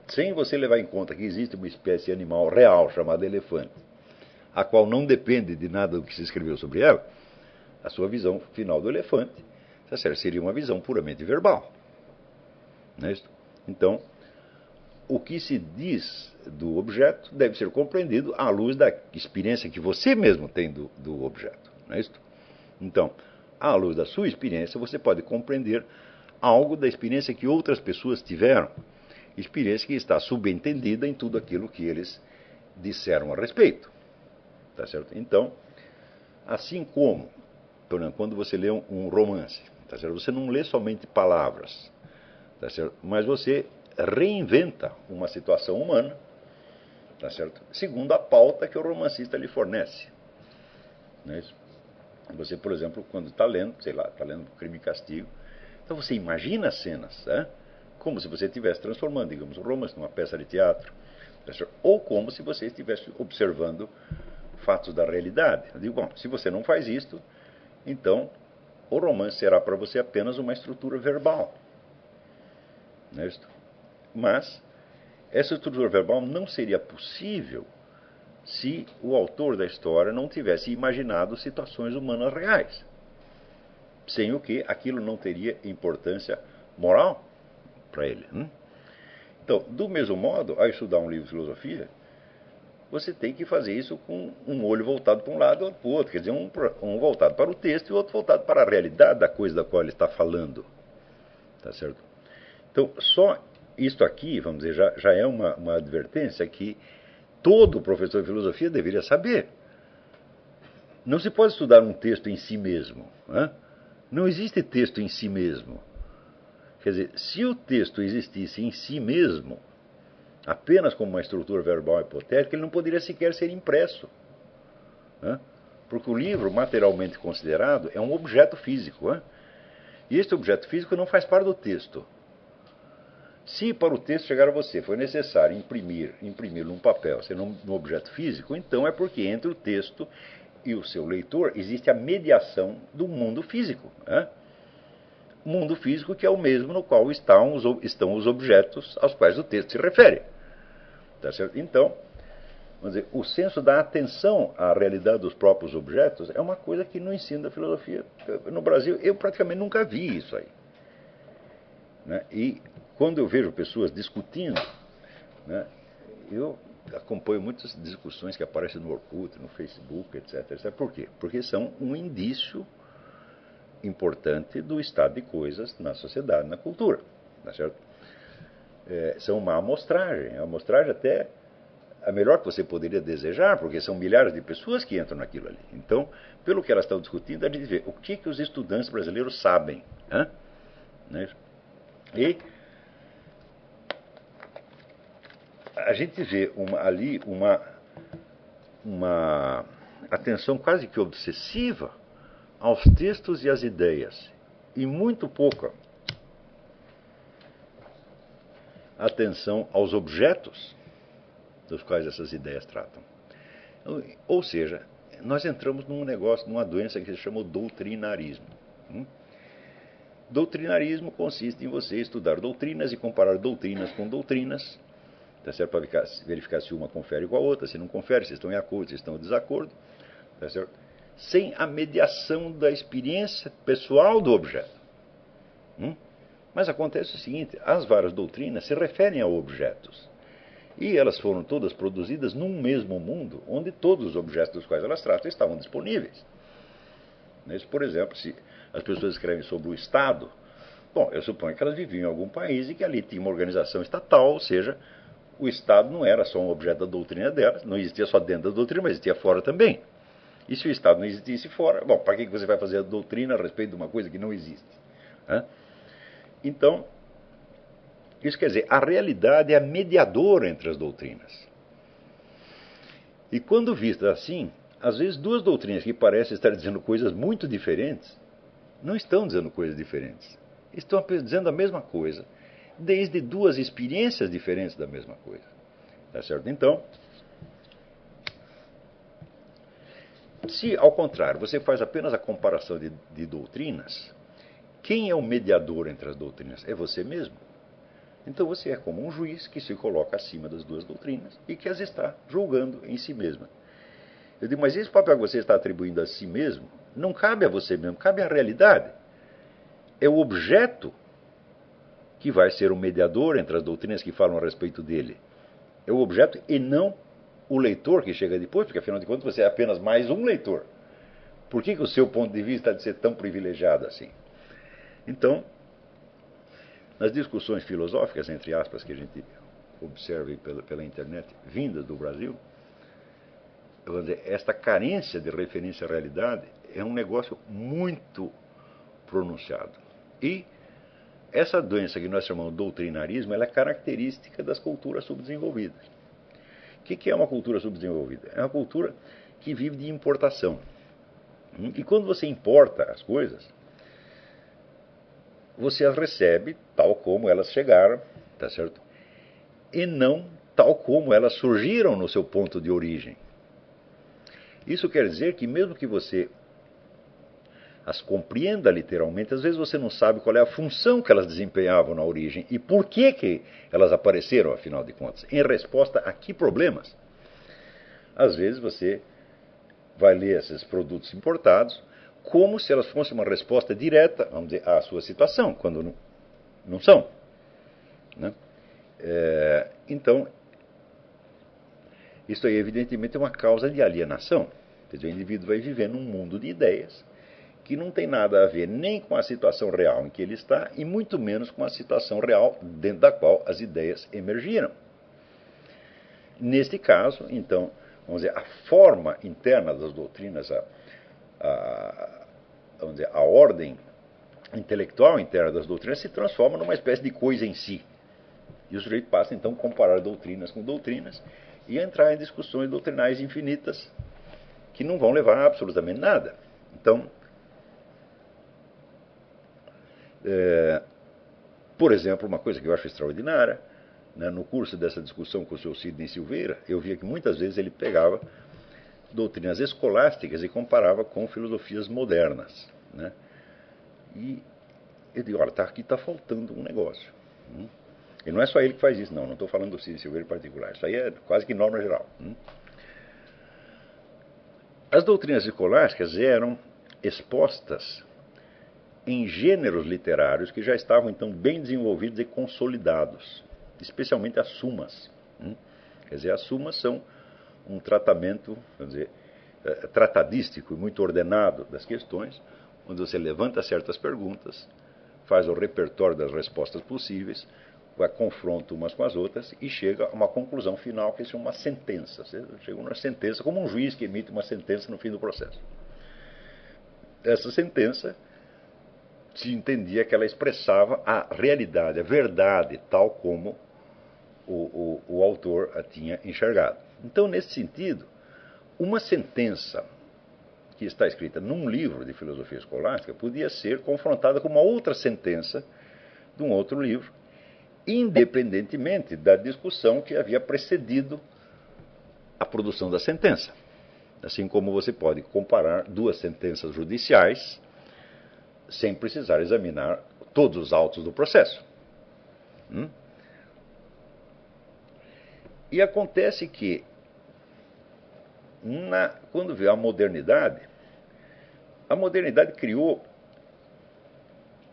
sem você levar em conta que existe uma espécie animal real chamada elefante, a qual não depende de nada do que se escreveu sobre ela, a sua visão final do elefante seria uma visão puramente verbal. Não é isso? Então, o que se diz do objeto deve ser compreendido à luz da experiência que você mesmo tem do objeto. Não é isso? Então, à luz da sua experiência, você pode compreender algo da experiência que outras pessoas tiveram. Experiência que está subentendida em tudo aquilo que eles disseram a respeito. Tá certo? Então, assim como, por exemplo, quando você lê um romance, tá certo? Você não lê somente palavras, tá certo? Mas você reinventa uma situação humana, tá certo? Segundo a pauta que o romancista lhe fornece. Não é isso? Você, por exemplo, quando está lendo, sei lá, está lendo Crime e Castigo, então você imagina as cenas, né? Como se você estivesse transformando, digamos, o romance numa peça de teatro, tá certo? Ou como se você estivesse observando fatos da realidade. Eu digo, bom, se você não faz isto, então o romance será para você apenas uma estrutura verbal. Não é isso? Mas essa estrutura verbal não seria possível se o autor da história não tivesse imaginado situações humanas reais. Sem o que aquilo não teria importância moral para ele. Então, do mesmo modo, ao estudar um livro de filosofia, você tem que fazer isso com um olho voltado para um lado e outro para o outro. Quer dizer, um voltado para o texto e o outro voltado para a realidade da coisa da qual ele está falando. Tá certo? Então, só isto aqui, vamos dizer, já é uma advertência que todo professor de filosofia deveria saber. Não se pode estudar um texto em si mesmo. Não existe texto em si mesmo. Quer dizer, se o texto existisse em si mesmo, apenas como uma estrutura verbal hipotética, ele não poderia sequer ser impresso. Porque o livro, materialmente considerado, é um objeto físico. E este objeto físico não faz parte do texto. Se para o texto chegar a você foi necessário imprimi-lo num papel, ser num objeto físico, então é porque entre o texto e o seu leitor existe a mediação do mundo físico. O mundo físico que é o mesmo no qual estão os objetos aos quais o texto se refere. Tá certo? Então, vamos dizer, o senso da atenção à realidade dos próprios objetos é uma coisa que no ensino da filosofia, no Brasil, eu praticamente nunca vi isso aí. E quando eu vejo pessoas discutindo, eu acompanho muitas discussões que aparecem no Orkut, no Facebook, etc. Por quê? Porque são um indício importante do estado de coisas na sociedade, na cultura. Tá certo? São uma amostragem. A amostragem até a melhor que você poderia desejar, porque são milhares de pessoas que entram naquilo ali. Então, pelo que elas estão discutindo, a gente vê o que os estudantes brasileiros sabem. E a gente vê ali uma atenção quase que obsessiva aos textos e às ideias, e muito pouca atenção aos objetos dos quais essas ideias tratam. Ou seja, nós entramos num negócio, numa doença que se chama doutrinarismo. Doutrinarismo consiste em você estudar doutrinas e comparar doutrinas com doutrinas, tá certo? Para verificar se uma confere com a outra, se não confere, se estão em acordo, se estão em desacordo, tá certo? Sem a mediação da experiência pessoal do objeto. Mas acontece o seguinte, as várias doutrinas se referem a objetos. E elas foram todas produzidas num mesmo mundo, onde todos os objetos dos quais elas tratam estavam disponíveis. Por exemplo, se as pessoas escrevem sobre o Estado, bom, eu suponho que elas viviam em algum país e que ali tinha uma organização estatal, ou seja, o Estado não era só um objeto da doutrina delas, não existia só dentro da doutrina, mas existia fora também. E se o Estado não existisse fora, bom, para que você vai fazer a doutrina a respeito de uma coisa que não existe? Então, isso quer dizer, a realidade é a mediadora entre as doutrinas. E quando vista assim, às vezes duas doutrinas que parecem estar dizendo coisas muito diferentes, não estão dizendo coisas diferentes. Estão dizendo a mesma coisa, desde duas experiências diferentes da mesma coisa. Tá certo? Então, se ao contrário você faz apenas a comparação de doutrinas, quem é o mediador entre as doutrinas? É você mesmo. Então você é como um juiz que se coloca acima das duas doutrinas e que as está julgando em si mesma. Eu digo, mas esse papel que você está atribuindo a si mesmo não cabe a você mesmo, cabe à realidade. É o objeto que vai ser o mediador entre as doutrinas que falam a respeito dele. É o objeto e não o leitor que chega depois, porque afinal de contas você é apenas mais um leitor. Por que o seu ponto de vista há de ser tão privilegiado assim? Então, nas discussões filosóficas, entre aspas, que a gente observa pela internet, vindas do Brasil, eu vou dizer, esta carência de referência à realidade é um negócio muito pronunciado. E essa doença que nós chamamos de doutrinarismo, ela é característica das culturas subdesenvolvidas. O que é uma cultura subdesenvolvida? É uma cultura que vive de importação. E quando você importa as coisas, você as recebe tal como elas chegaram, tá certo? E não tal como elas surgiram no seu ponto de origem. Isso quer dizer que mesmo que você as compreenda literalmente, às vezes você não sabe qual é a função que elas desempenhavam na origem e por que elas apareceram, afinal de contas, em resposta a que problemas. Às vezes você vai ler esses produtos importados como se elas fossem uma resposta direta, vamos dizer, à sua situação, quando não são. Né? Então, isso aí evidentemente é uma causa de alienação. Quer dizer, o indivíduo vai viver num mundo de ideias que não tem nada a ver nem com a situação real em que ele está e muito menos com a situação real dentro da qual as ideias emergiram. Neste caso, então, vamos dizer, a forma interna das doutrinas, vamos dizer, a ordem intelectual interna das doutrinas se transforma numa espécie de coisa em si. E o sujeito passa, então, a comparar doutrinas com doutrinas e a entrar em discussões doutrinais infinitas que não vão levar a absolutamente nada. Então, por exemplo, uma coisa que eu acho extraordinária, né, no curso dessa discussão com o Sr. Sidney Silveira, eu via que muitas vezes ele pegava doutrinas escolásticas e comparava com filosofias modernas. Né? E eu digo, olha, aqui está faltando um negócio. E não é só ele que faz isso, não estou falando do Sidney Silveira em particular, isso aí é quase que norma geral. As doutrinas escolásticas eram expostas em gêneros literários que já estavam então bem desenvolvidos e consolidados, especialmente as sumas. Quer dizer, as sumas são um tratamento, vamos dizer, tratadístico e muito ordenado das questões, onde você levanta certas perguntas, faz o repertório das respostas possíveis, vai confronta umas com as outras e chega a uma conclusão final que é uma sentença. Você chega a uma sentença como um juiz que emite uma sentença no fim do processo. Essa sentença se entendia que ela expressava a realidade, a verdade, tal como o autor a tinha enxergado. Então, nesse sentido, uma sentença que está escrita num livro de filosofia escolástica podia ser confrontada com uma outra sentença de um outro livro, independentemente da discussão que havia precedido a produção da sentença. Assim como você pode comparar duas sentenças judiciais sem precisar examinar todos os autos do processo. E acontece que, quando veio a modernidade criou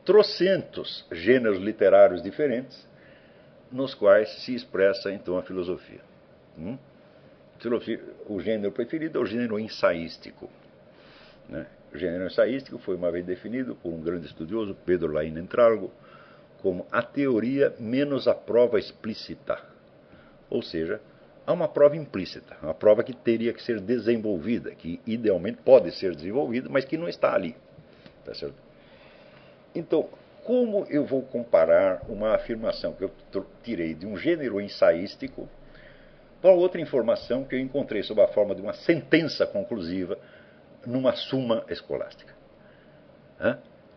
trocentos gêneros literários diferentes nos quais se expressa então a filosofia. O gênero preferido é o gênero ensaístico. Né? O gênero ensaístico foi uma vez definido por um grande estudioso, Pedro Laín Entralgo, como a teoria menos a prova explícita. Ou seja, há uma prova implícita, uma prova que teria que ser desenvolvida, que idealmente pode ser desenvolvida, mas que não está ali. Tá certo? Então, como eu vou comparar uma afirmação que eu tirei de um gênero ensaístico com outra informação que eu encontrei sob a forma de uma sentença conclusiva numa suma escolástica?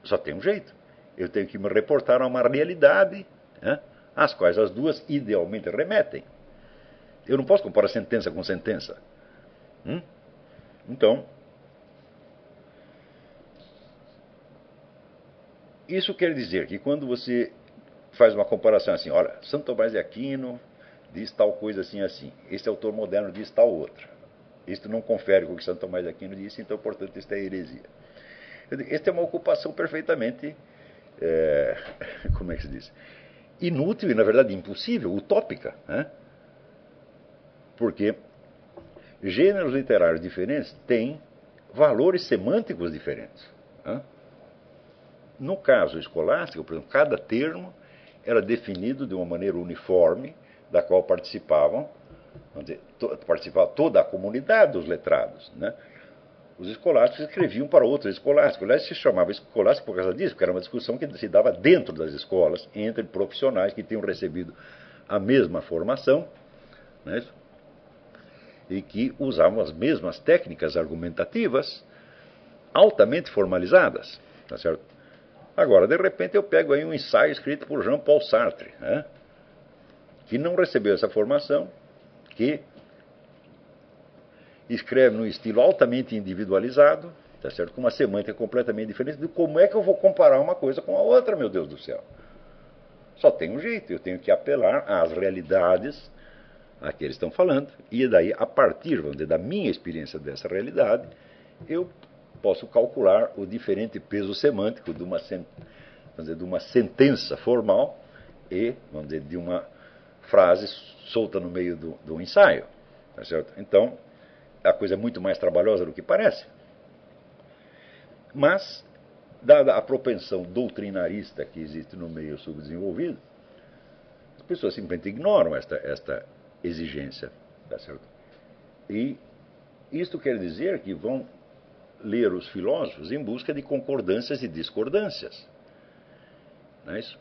Só tem um jeito. Eu tenho que me reportar a uma realidade, né, às quais as duas idealmente remetem. Eu não posso comparar sentença com sentença. Então, isso quer dizer que quando você faz uma comparação assim, olha, Santo Tomás de Aquino diz tal coisa assim assim, este autor moderno diz tal outra. Isto não confere com o que Santo Tomás de Aquino disse, então, portanto, isto é heresia. Esta é uma ocupação perfeitamente, como é que se diz? Inútil e, na verdade, impossível, utópica. Né? Porque gêneros literários diferentes têm valores semânticos diferentes. Né? No caso escolástico, por exemplo, cada termo era definido de uma maneira uniforme, da qual participavam, vamos dizer, participava toda a comunidade dos letrados. Né? Os escolásticos escreviam para outros escolásticos. Aliás, se chamava escolástico por causa disso, porque era uma discussão que se dava dentro das escolas, entre profissionais que tinham recebido a mesma formação, né, e que usavam as mesmas técnicas argumentativas altamente formalizadas. Tá certo? Agora, de repente, eu pego aí um ensaio escrito por Jean-Paul Sartre, né, que não recebeu essa formação, que escreve num estilo altamente individualizado, tá certo? Com uma semântica completamente diferente. De como é que eu vou comparar uma coisa com a outra, meu Deus do céu? Só tem um jeito, eu tenho que apelar às realidades a que eles estão falando, e daí, a partir, vamos dizer, da minha experiência dessa realidade, eu posso calcular o diferente peso semântico de uma, vamos dizer, de uma sentença formal e, vamos dizer, de uma frase solta no meio do ensaio. Tá certo? Então, a coisa é muito mais trabalhosa do que parece. Mas, dada a propensão doutrinarista que existe no meio subdesenvolvido, as pessoas simplesmente ignoram esta exigência. Tá certo? E isto quer dizer que vão ler os filósofos em busca de concordâncias e discordâncias. Não é isso?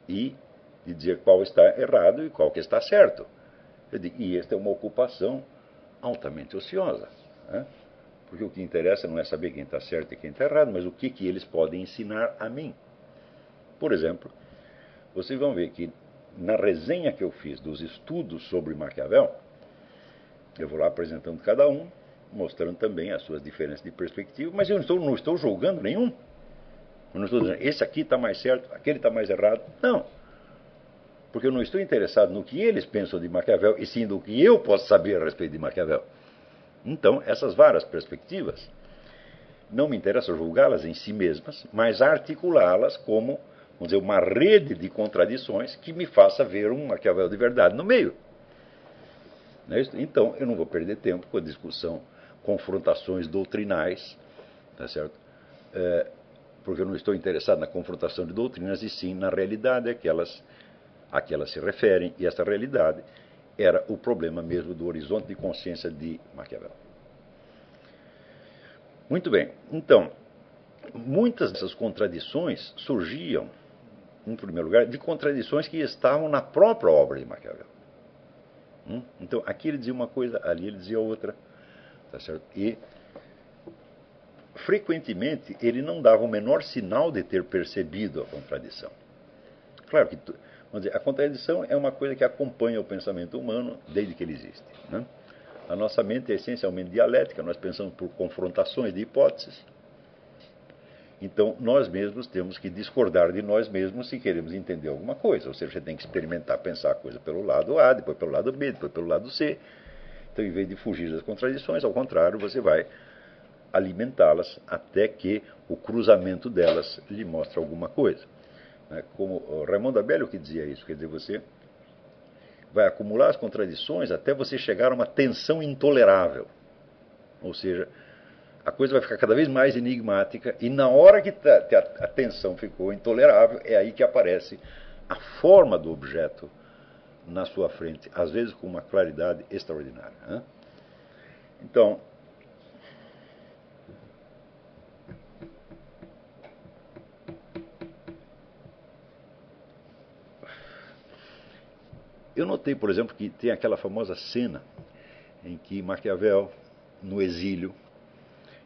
E de dizer qual está errado e qual que está certo. E esta é uma ocupação altamente ociosa. Né? Porque o que interessa não é saber quem está certo e quem está errado, mas o que eles podem ensinar a mim. Por exemplo, vocês vão ver que na resenha que eu fiz dos estudos sobre Maquiavel, eu vou lá apresentando cada um, mostrando também as suas diferenças de perspectiva, mas eu não estou julgando nenhum. Eu não estou dizendo, esse aqui está mais certo, aquele está mais errado. Não. Porque eu não estou interessado no que eles pensam de Maquiavel, e sim do que eu posso saber a respeito de Maquiavel. Então, essas várias perspectivas, não me interessa julgá-las em si mesmas, mas articulá-las como, vamos dizer, uma rede de contradições que me faça ver um Maquiavel de verdade no meio. Então, eu não vou perder tempo com a discussão, confrontações doutrinais, tá certo? Porque eu não estou interessado na confrontação de doutrinas, e sim na realidade a que elas se referem, e essa realidade era o problema mesmo do horizonte de consciência de Maquiavel. Muito bem, então, muitas dessas contradições surgiam, em primeiro lugar, de contradições que estavam na própria obra de Maquiavel. Então, aqui ele dizia uma coisa, ali ele dizia outra, tá certo? E, frequentemente, ele não dava o menor sinal de ter percebido a contradição. Claro que, vamos dizer, a contradição é uma coisa que acompanha o pensamento humano desde que ele existe. Né? A nossa mente é essencialmente dialética, nós pensamos por confrontações de hipóteses. Então, nós mesmos temos que discordar de nós mesmos se queremos entender alguma coisa. Ou seja, você tem que experimentar, pensar a coisa pelo lado A, depois pelo lado B, depois pelo lado C. Então, em vez de fugir das contradições, ao contrário, você vai alimentá-las até que o cruzamento delas lhe mostre alguma coisa. Como o Raimundo Abelio que dizia isso, quer dizer, você vai acumular as contradições até você chegar a uma tensão intolerável. Ou seja, a coisa vai ficar cada vez mais enigmática, e na hora que a tensão ficou intolerável, é aí que aparece a forma do objeto na sua frente, às vezes com uma claridade extraordinária. Né? Então, eu notei, por exemplo, que tem aquela famosa cena em que Maquiavel, no exílio,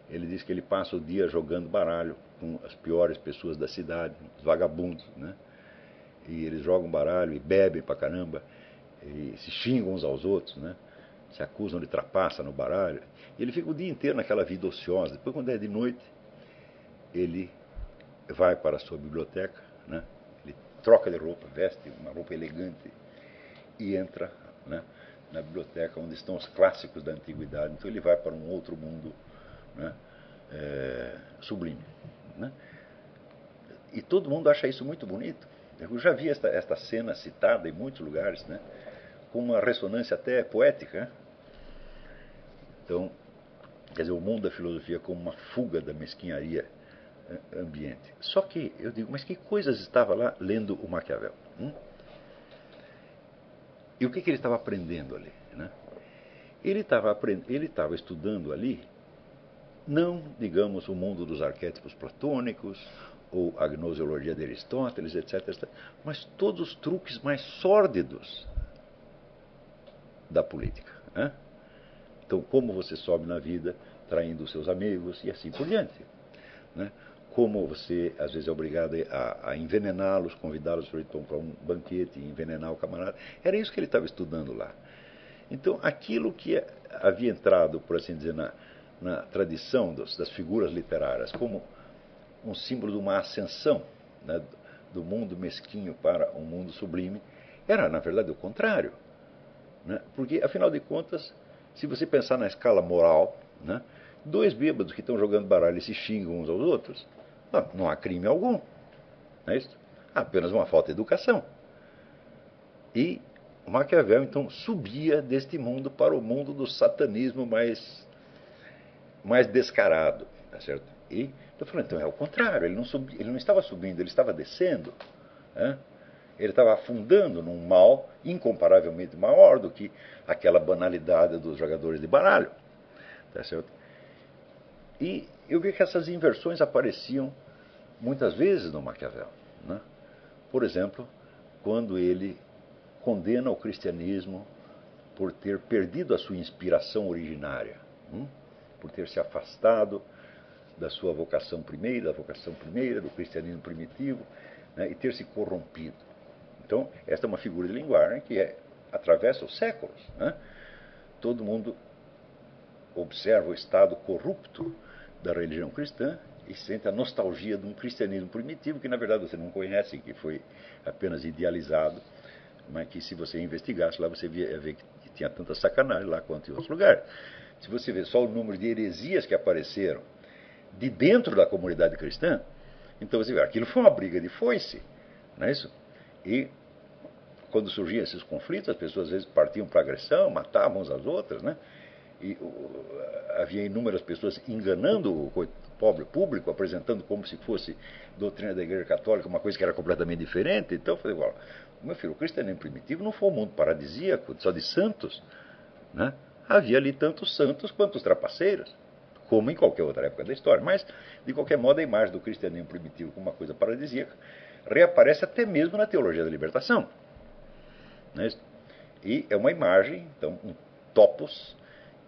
ele diz que ele passa o dia jogando baralho com as piores pessoas da cidade, os vagabundos, né? E eles jogam baralho e bebem pra caramba, e se xingam uns aos outros, né? Se acusam de trapaça no baralho. E ele fica o dia inteiro naquela vida ociosa. Depois, quando é de noite, ele vai para a sua biblioteca, né? Ele troca de roupa, veste uma roupa elegante e entra, né, na biblioteca onde estão os clássicos da antiguidade. Então ele vai para um outro mundo, né, sublime, né? E todo mundo acha isso muito bonito. Eu já vi esta cena citada em muitos lugares, né, com uma ressonância até poética, né? Então, quer dizer, o mundo da filosofia como uma fuga da mesquinharia ambiente. Só que eu digo, mas que coisas estava lá lendo o Maquiavel? E o que ele estava aprendendo ali, né? Ele estava estudando ali, não, digamos, o mundo dos arquétipos platônicos, ou a gnoseologia de Aristóteles, etc., mas todos os truques mais sórdidos da política, né? Então, como você sobe na vida traindo os seus amigos e assim por diante, né? Como você, às vezes, é obrigado a envenená-los, convidá-los para um banquete e envenenar o camarada. Era isso que ele estava estudando lá. Então, aquilo que havia entrado, por assim dizer, na tradição das figuras literárias como um símbolo de uma ascensão, né, do mundo mesquinho para um mundo sublime, era, na verdade, o contrário, né? Porque, afinal de contas, se você pensar na escala moral, né, dois bêbados que estão jogando baralho e se xingam uns aos outros, não há crime algum. Não é isso? Há apenas uma falta de educação. E Maquiavel, então, subia deste mundo para o mundo do satanismo mais descarado. Tá certo? E estou falando, então é o contrário. Ele não estava subindo, ele estava descendo. Né? Ele estava afundando num mal incomparavelmente maior do que aquela banalidade dos jogadores de baralho. Tá certo? E eu vi que essas inversões apareciam muitas vezes no Maquiavel, né? Por exemplo, quando ele condena o cristianismo por ter perdido a sua inspiração originária, por ter se afastado da sua vocação primeira, do cristianismo primitivo, né, e ter se corrompido. Então, esta é uma figura de linguagem que atravessa os séculos, né? Todo mundo observa o estado corrupto da religião cristã e sente a nostalgia de um cristianismo primitivo que, na verdade, você não conhece, que foi apenas idealizado, mas que, se você investigasse lá, você ia ver que tinha tanta sacanagem lá quanto em outros lugares. Se você vê só o número de heresias que apareceram de dentro da comunidade cristã, então você vê, aquilo foi uma briga de foice, não é isso? E quando surgiam esses conflitos, as pessoas às vezes partiam para agressão, matavam uns às outras, né? E havia inúmeras pessoas enganando o pobre público, apresentando como se fosse doutrina da Igreja Católica, uma coisa que era completamente diferente. Então eu falei, igual, meu filho, o cristianismo primitivo não foi um mundo paradisíaco, só de santos, né? Havia ali tantos santos quanto os trapaceiros, como em qualquer outra época da história. Mas, de qualquer modo, a imagem do cristianismo primitivo como uma coisa paradisíaca reaparece até mesmo na teologia da libertação, né? E é uma imagem, então, um topos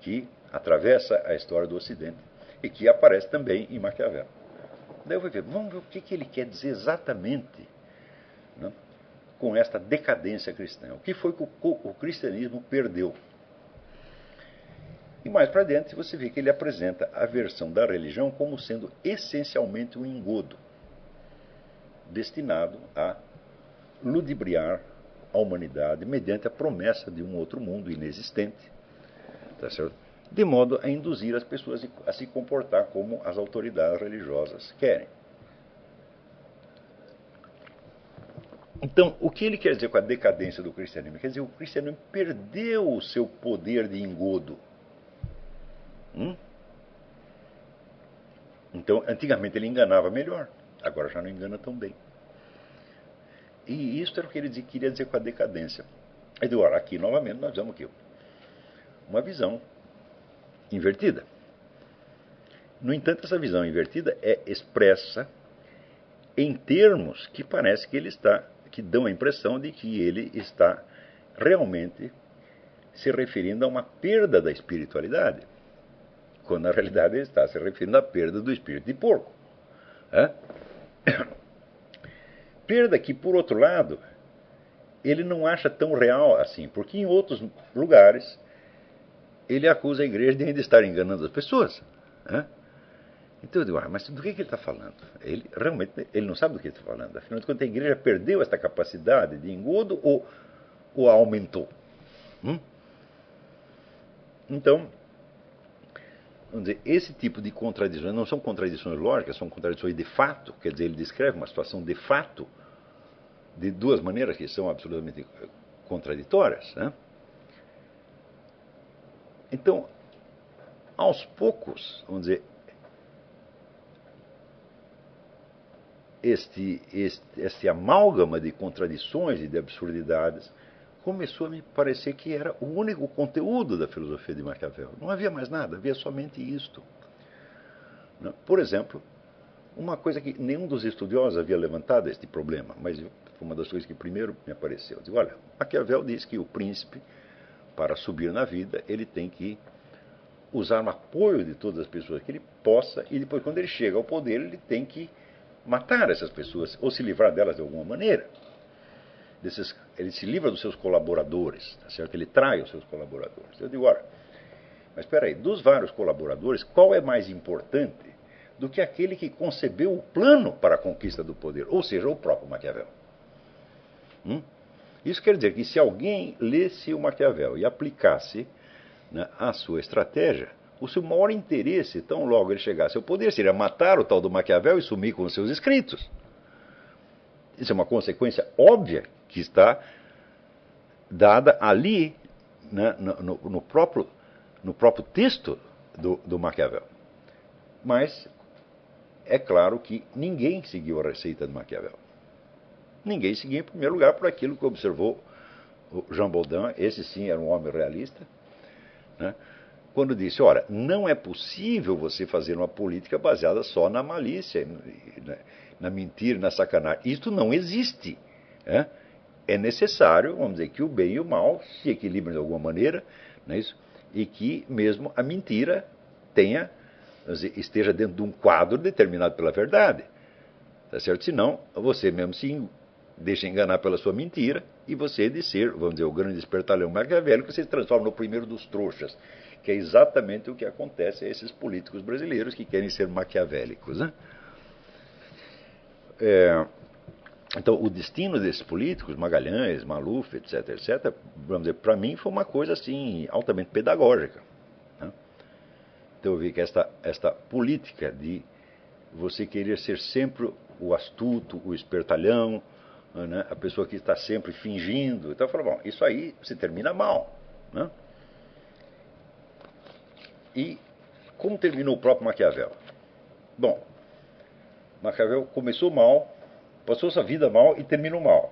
que atravessa a história do Ocidente e que aparece também em Maquiavel. Daí eu vou ver, vamos ver o que ele quer dizer exatamente, né, com esta decadência cristã. O que foi que o cristianismo perdeu? E mais para dentro você vê que ele apresenta a versão da religião como sendo essencialmente um engodo, destinado a ludibriar a humanidade mediante a promessa de um outro mundo inexistente, tá certo? De modo a induzir as pessoas a se comportar como as autoridades religiosas querem. Então, o que ele quer dizer com a decadência do cristianismo? Quer dizer, o cristianismo perdeu o seu poder de engodo. Então, antigamente ele enganava melhor, agora já não engana tão bem. E isso era o que ele queria dizer com a decadência. Agora, aqui novamente nós vemos aqui uma visão invertida. No entanto, essa visão invertida é expressa em termos que parece que dão a impressão de que ele está realmente se referindo a uma perda da espiritualidade, quando na realidade ele está se referindo à perda do espírito de porco. É? Perda que, por outro lado, ele não acha tão real assim, porque em outros lugares ele acusa a igreja de ainda estar enganando as pessoas. Né? Então eu digo, mas do que ele está falando? Ele realmente ele não sabe do que ele está falando. Afinal de contas, a igreja perdeu esta capacidade de engodo ou aumentou? Então, vamos dizer, esse tipo de contradições não são contradições lógicas, são contradições de fato. Quer dizer, ele descreve uma situação de fato de duas maneiras que são absolutamente contraditórias. Né? Então, aos poucos, vamos dizer, este amálgama de contradições e de absurdidades começou a me parecer que era o único conteúdo da filosofia de Maquiavel. Não havia mais nada, havia somente isto. Por exemplo, uma coisa que nenhum dos estudiosos havia levantado este problema, mas foi uma das coisas que primeiro me apareceu. Eu digo, olha, Maquiavel diz que o príncipe, para subir na vida, ele tem que usar o apoio de todas as pessoas que ele possa, e depois, quando ele chega ao poder, ele tem que matar essas pessoas, ou se livrar delas de alguma maneira. Ele se livra dos seus colaboradores, tá certo? Ele trai os seus colaboradores. Eu digo, olha, mas espera aí, dos vários colaboradores, qual é mais importante do que aquele que concebeu o plano para a conquista do poder, ou seja, o próprio Maquiavel? Isso quer dizer que se alguém lesse o Maquiavel e aplicasse, né, a sua estratégia, o seu maior interesse, tão logo ele chegasse ao poder, seria matar o tal do Maquiavel e sumir com os seus escritos. Isso é uma consequência óbvia que está dada ali, né, no próprio texto do Maquiavel. Mas é claro que ninguém seguiu a receita de Maquiavel. Ninguém seguiu, em primeiro lugar, por aquilo que observou o Jean Baudin. Esse sim era um homem realista, né? Quando disse, ora, não é possível você fazer uma política baseada só na malícia, na mentira, na sacanagem. Isto não existe. Né? É necessário, vamos dizer, que o bem e o mal se equilibrem de alguma maneira, não é isso? E que mesmo a mentira tenha, esteja dentro de um quadro determinado pela verdade. Tá certo? Senão, você mesmo se deixa enganar pela sua mentira e você, de ser, vamos dizer, o grande espertalhão maquiavélico, você se transforma no primeiro dos trouxas, que é exatamente o que acontece a esses políticos brasileiros que querem ser maquiavélicos. Né? Então, o destino desses políticos, Magalhães, Maluf, etc., vamos dizer, para mim foi uma coisa assim altamente pedagógica. Né? Então eu vi que esta política de você querer ser sempre o astuto, o espertalhão, né? A pessoa que está sempre fingindo, então eu falo, bom, isso aí se termina mal. Né? E como terminou o próprio Maquiavel? Bom, Maquiavel começou mal, passou sua vida mal e terminou mal.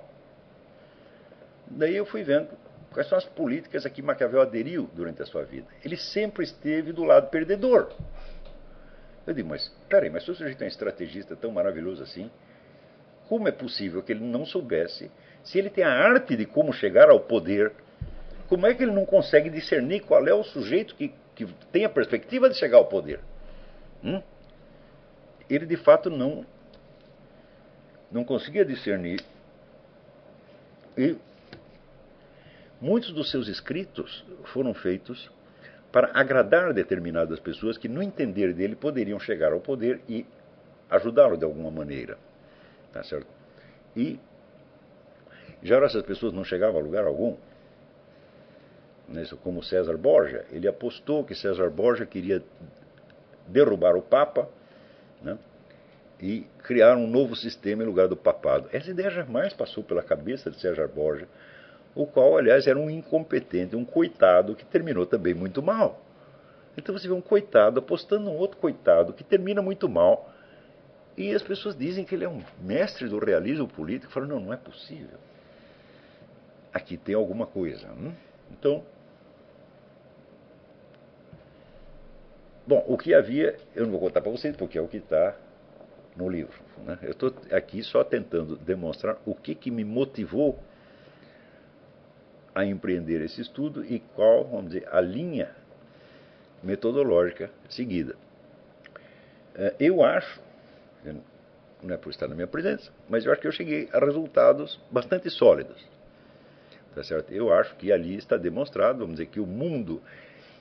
Daí eu fui vendo quais são as políticas a que Maquiavel aderiu durante a sua vida. Ele sempre esteve do lado perdedor. Eu digo, mas peraí, mas se o sujeito é um estrategista tão maravilhoso assim, como é possível que ele não soubesse, se ele tem a arte de como chegar ao poder, como é que ele não consegue discernir qual é o sujeito que tem a perspectiva de chegar ao poder? Ele de fato não conseguia discernir. E muitos dos seus escritos foram feitos para agradar determinadas pessoas que, no entender dele, poderiam chegar ao poder e ajudá-lo de alguma maneira. Tá certo? E, já essas pessoas não chegavam a lugar algum. Como César Borgia, ele apostou que César Borgia queria derrubar o Papa, né, e criar um novo sistema em lugar do papado. Essa ideia jamais passou pela cabeça de César Borgia, o qual, aliás, era um incompetente, um coitado que terminou também muito mal. Então você vê um coitado apostando num outro coitado que termina muito mal, e as pessoas dizem que ele é um mestre do realismo político. Falam, não é possível. Aqui tem alguma coisa. Então, bom, o que havia, eu não vou contar para vocês, porque é o que está no livro. Né? Eu estou aqui só tentando demonstrar o que me motivou a empreender esse estudo e qual, vamos dizer, a linha metodológica seguida. Eu acho, não é por estar na minha presença, mas eu acho que eu cheguei a resultados bastante sólidos. Tá certo? Eu acho que ali está demonstrado, vamos dizer, que o mundo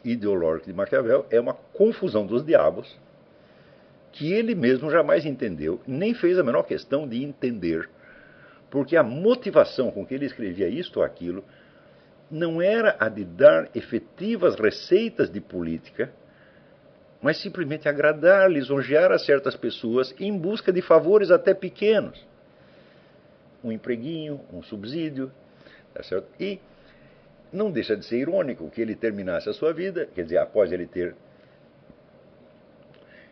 ideológico de Maquiavel é uma confusão dos diabos que ele mesmo jamais entendeu, nem fez a menor questão de entender, porque a motivação com que ele escrevia isto ou aquilo não era a de dar efetivas receitas de política, mas simplesmente agradar, lisonjear a certas pessoas em busca de favores até pequenos. Um empreguinho, um subsídio, tá certo? E não deixa de ser irônico que ele terminasse a sua vida, quer dizer, após ele ter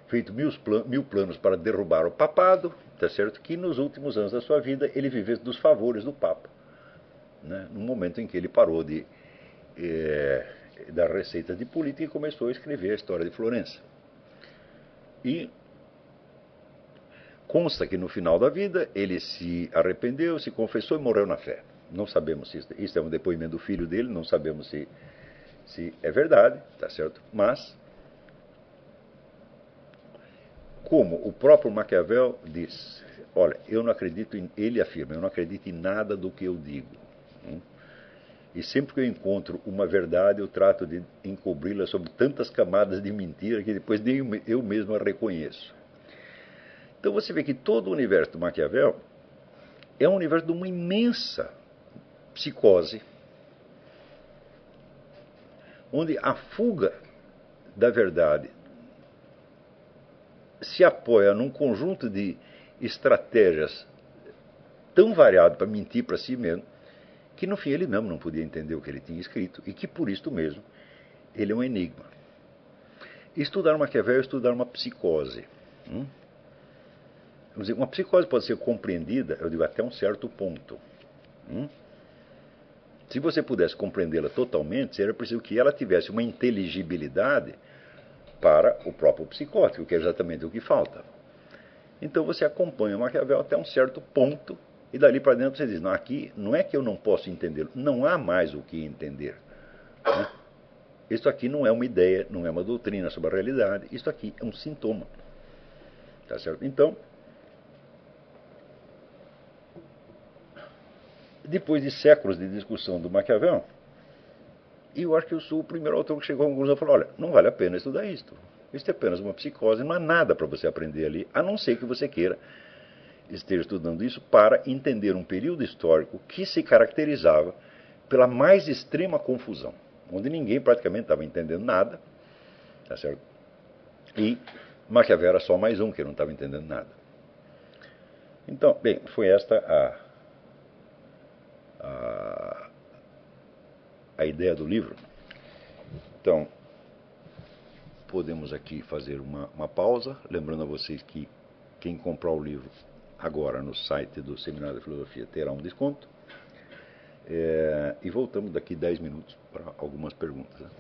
feito mil planos para derrubar o papado, tá certo? Que nos últimos anos da sua vida ele vivesse dos favores do Papa, né? No momento em que ele parou de dar receitas de política e começou a escrever a história de Florença. E consta que no final da vida ele se arrependeu, se confessou e morreu na fé. Não sabemos se isso é um depoimento do filho dele, não sabemos se é verdade, tá certo? Mas, como o próprio Maquiavel diz, olha, eu não acredito ele afirma, eu não acredito em nada do que eu digo. E sempre que eu encontro uma verdade, eu trato de encobri-la sob tantas camadas de mentira que depois nem eu mesmo a reconheço. Então você vê que todo o universo do Maquiavel é um universo de uma imensa psicose, onde a fuga da verdade se apoia num conjunto de estratégias tão variado para mentir para si mesmo, que no fim ele mesmo não podia entender o que ele tinha escrito e que por isso mesmo ele é um enigma. Estudar Maquiavel é estudar uma psicose. Vamos dizer, uma psicose pode ser compreendida, eu digo, até um certo ponto. Se você pudesse compreendê-la totalmente, seria preciso que ela tivesse uma inteligibilidade para o próprio psicótico, que é exatamente o que falta. Então você acompanha Maquiavel até um certo ponto, e dali para dentro você diz, não, aqui não é que eu não posso entendê-lo, não há mais o que entender. Né? Isso aqui não é uma ideia, não é uma doutrina sobre a realidade, isso aqui é um sintoma. Tá certo? Então, depois de séculos de discussão do Maquiavel, eu acho que eu sou o primeiro autor que chegou à conclusão e falou, olha, não vale a pena estudar isto. Isto é apenas uma psicose, não há nada para você aprender ali, a não ser que você queira esteja estudando isso para entender um período histórico que se caracterizava pela mais extrema confusão, onde ninguém praticamente estava entendendo nada, tá certo? E Maquiavel era só mais um que não estava entendendo nada. Então, bem, foi esta a ideia do livro. Então, podemos aqui fazer uma pausa, lembrando a vocês que quem comprar o livro agora no site do Seminário de Filosofia terá um desconto. E voltamos daqui 10 minutos para algumas perguntas. Né?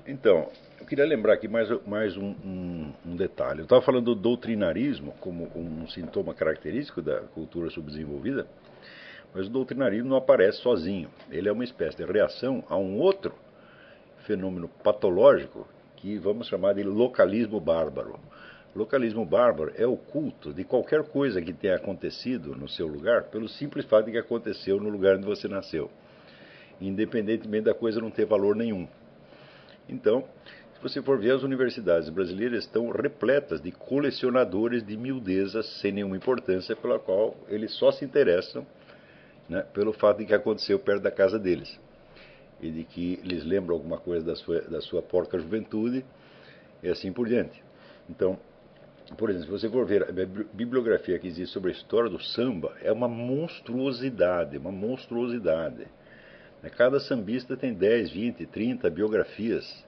Então, eu queria lembrar aqui mais um detalhe. Eu estava falando do doutrinarismo como um sintoma característico da cultura subdesenvolvida, mas o doutrinarismo não aparece sozinho. Ele é uma espécie de reação a um outro fenômeno patológico que vamos chamar de localismo bárbaro. Localismo bárbaro é o culto de qualquer coisa que tenha acontecido no seu lugar pelo simples fato de que aconteceu no lugar onde você nasceu, independentemente da coisa não ter valor nenhum. Então, se você for ver, as universidades brasileiras estão repletas de colecionadores de miudezas sem nenhuma importância, pela qual eles só se interessam, né, pelo fato de que aconteceu perto da casa deles e de que lhes lembra alguma coisa da sua porca juventude e assim por diante. Então, por exemplo, se você for ver a bibliografia que existe sobre a história do samba, é uma monstruosidade, uma monstruosidade. Cada sambista tem 10, 20, 30 biografias,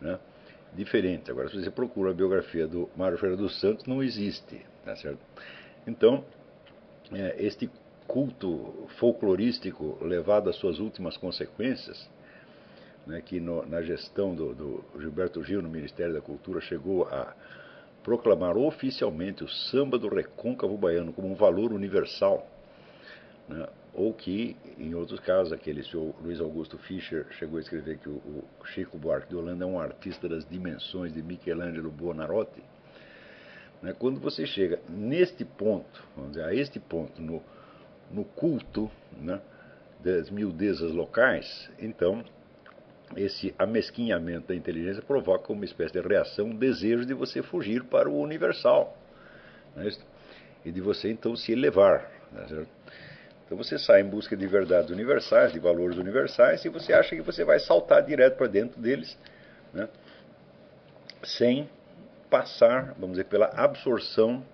né, diferentes. Agora, se você procura a biografia do Mário Ferreira dos Santos, não existe. Tá certo? Então, este culto folclorístico levado às suas últimas consequências, né, que na gestão do Gilberto Gil no Ministério da Cultura chegou a proclamar oficialmente o samba do recôncavo baiano como um valor universal, né, ou que, em outros casos, aquele senhor Luiz Augusto Fischer chegou a escrever que o Chico Buarque de Holanda é um artista das dimensões de Michelangelo Buonarroti. Né? Quando você chega neste ponto, vamos dizer, a este ponto, no culto, né, das miudezas locais, então esse amesquinhamento da inteligência provoca uma espécie de reação, um desejo de você fugir para o universal, né, e de você então se elevar. Né, então você sai em busca de verdades universais, de valores universais, e você acha que você vai saltar direto para dentro deles, né, sem passar, vamos dizer, pela absorção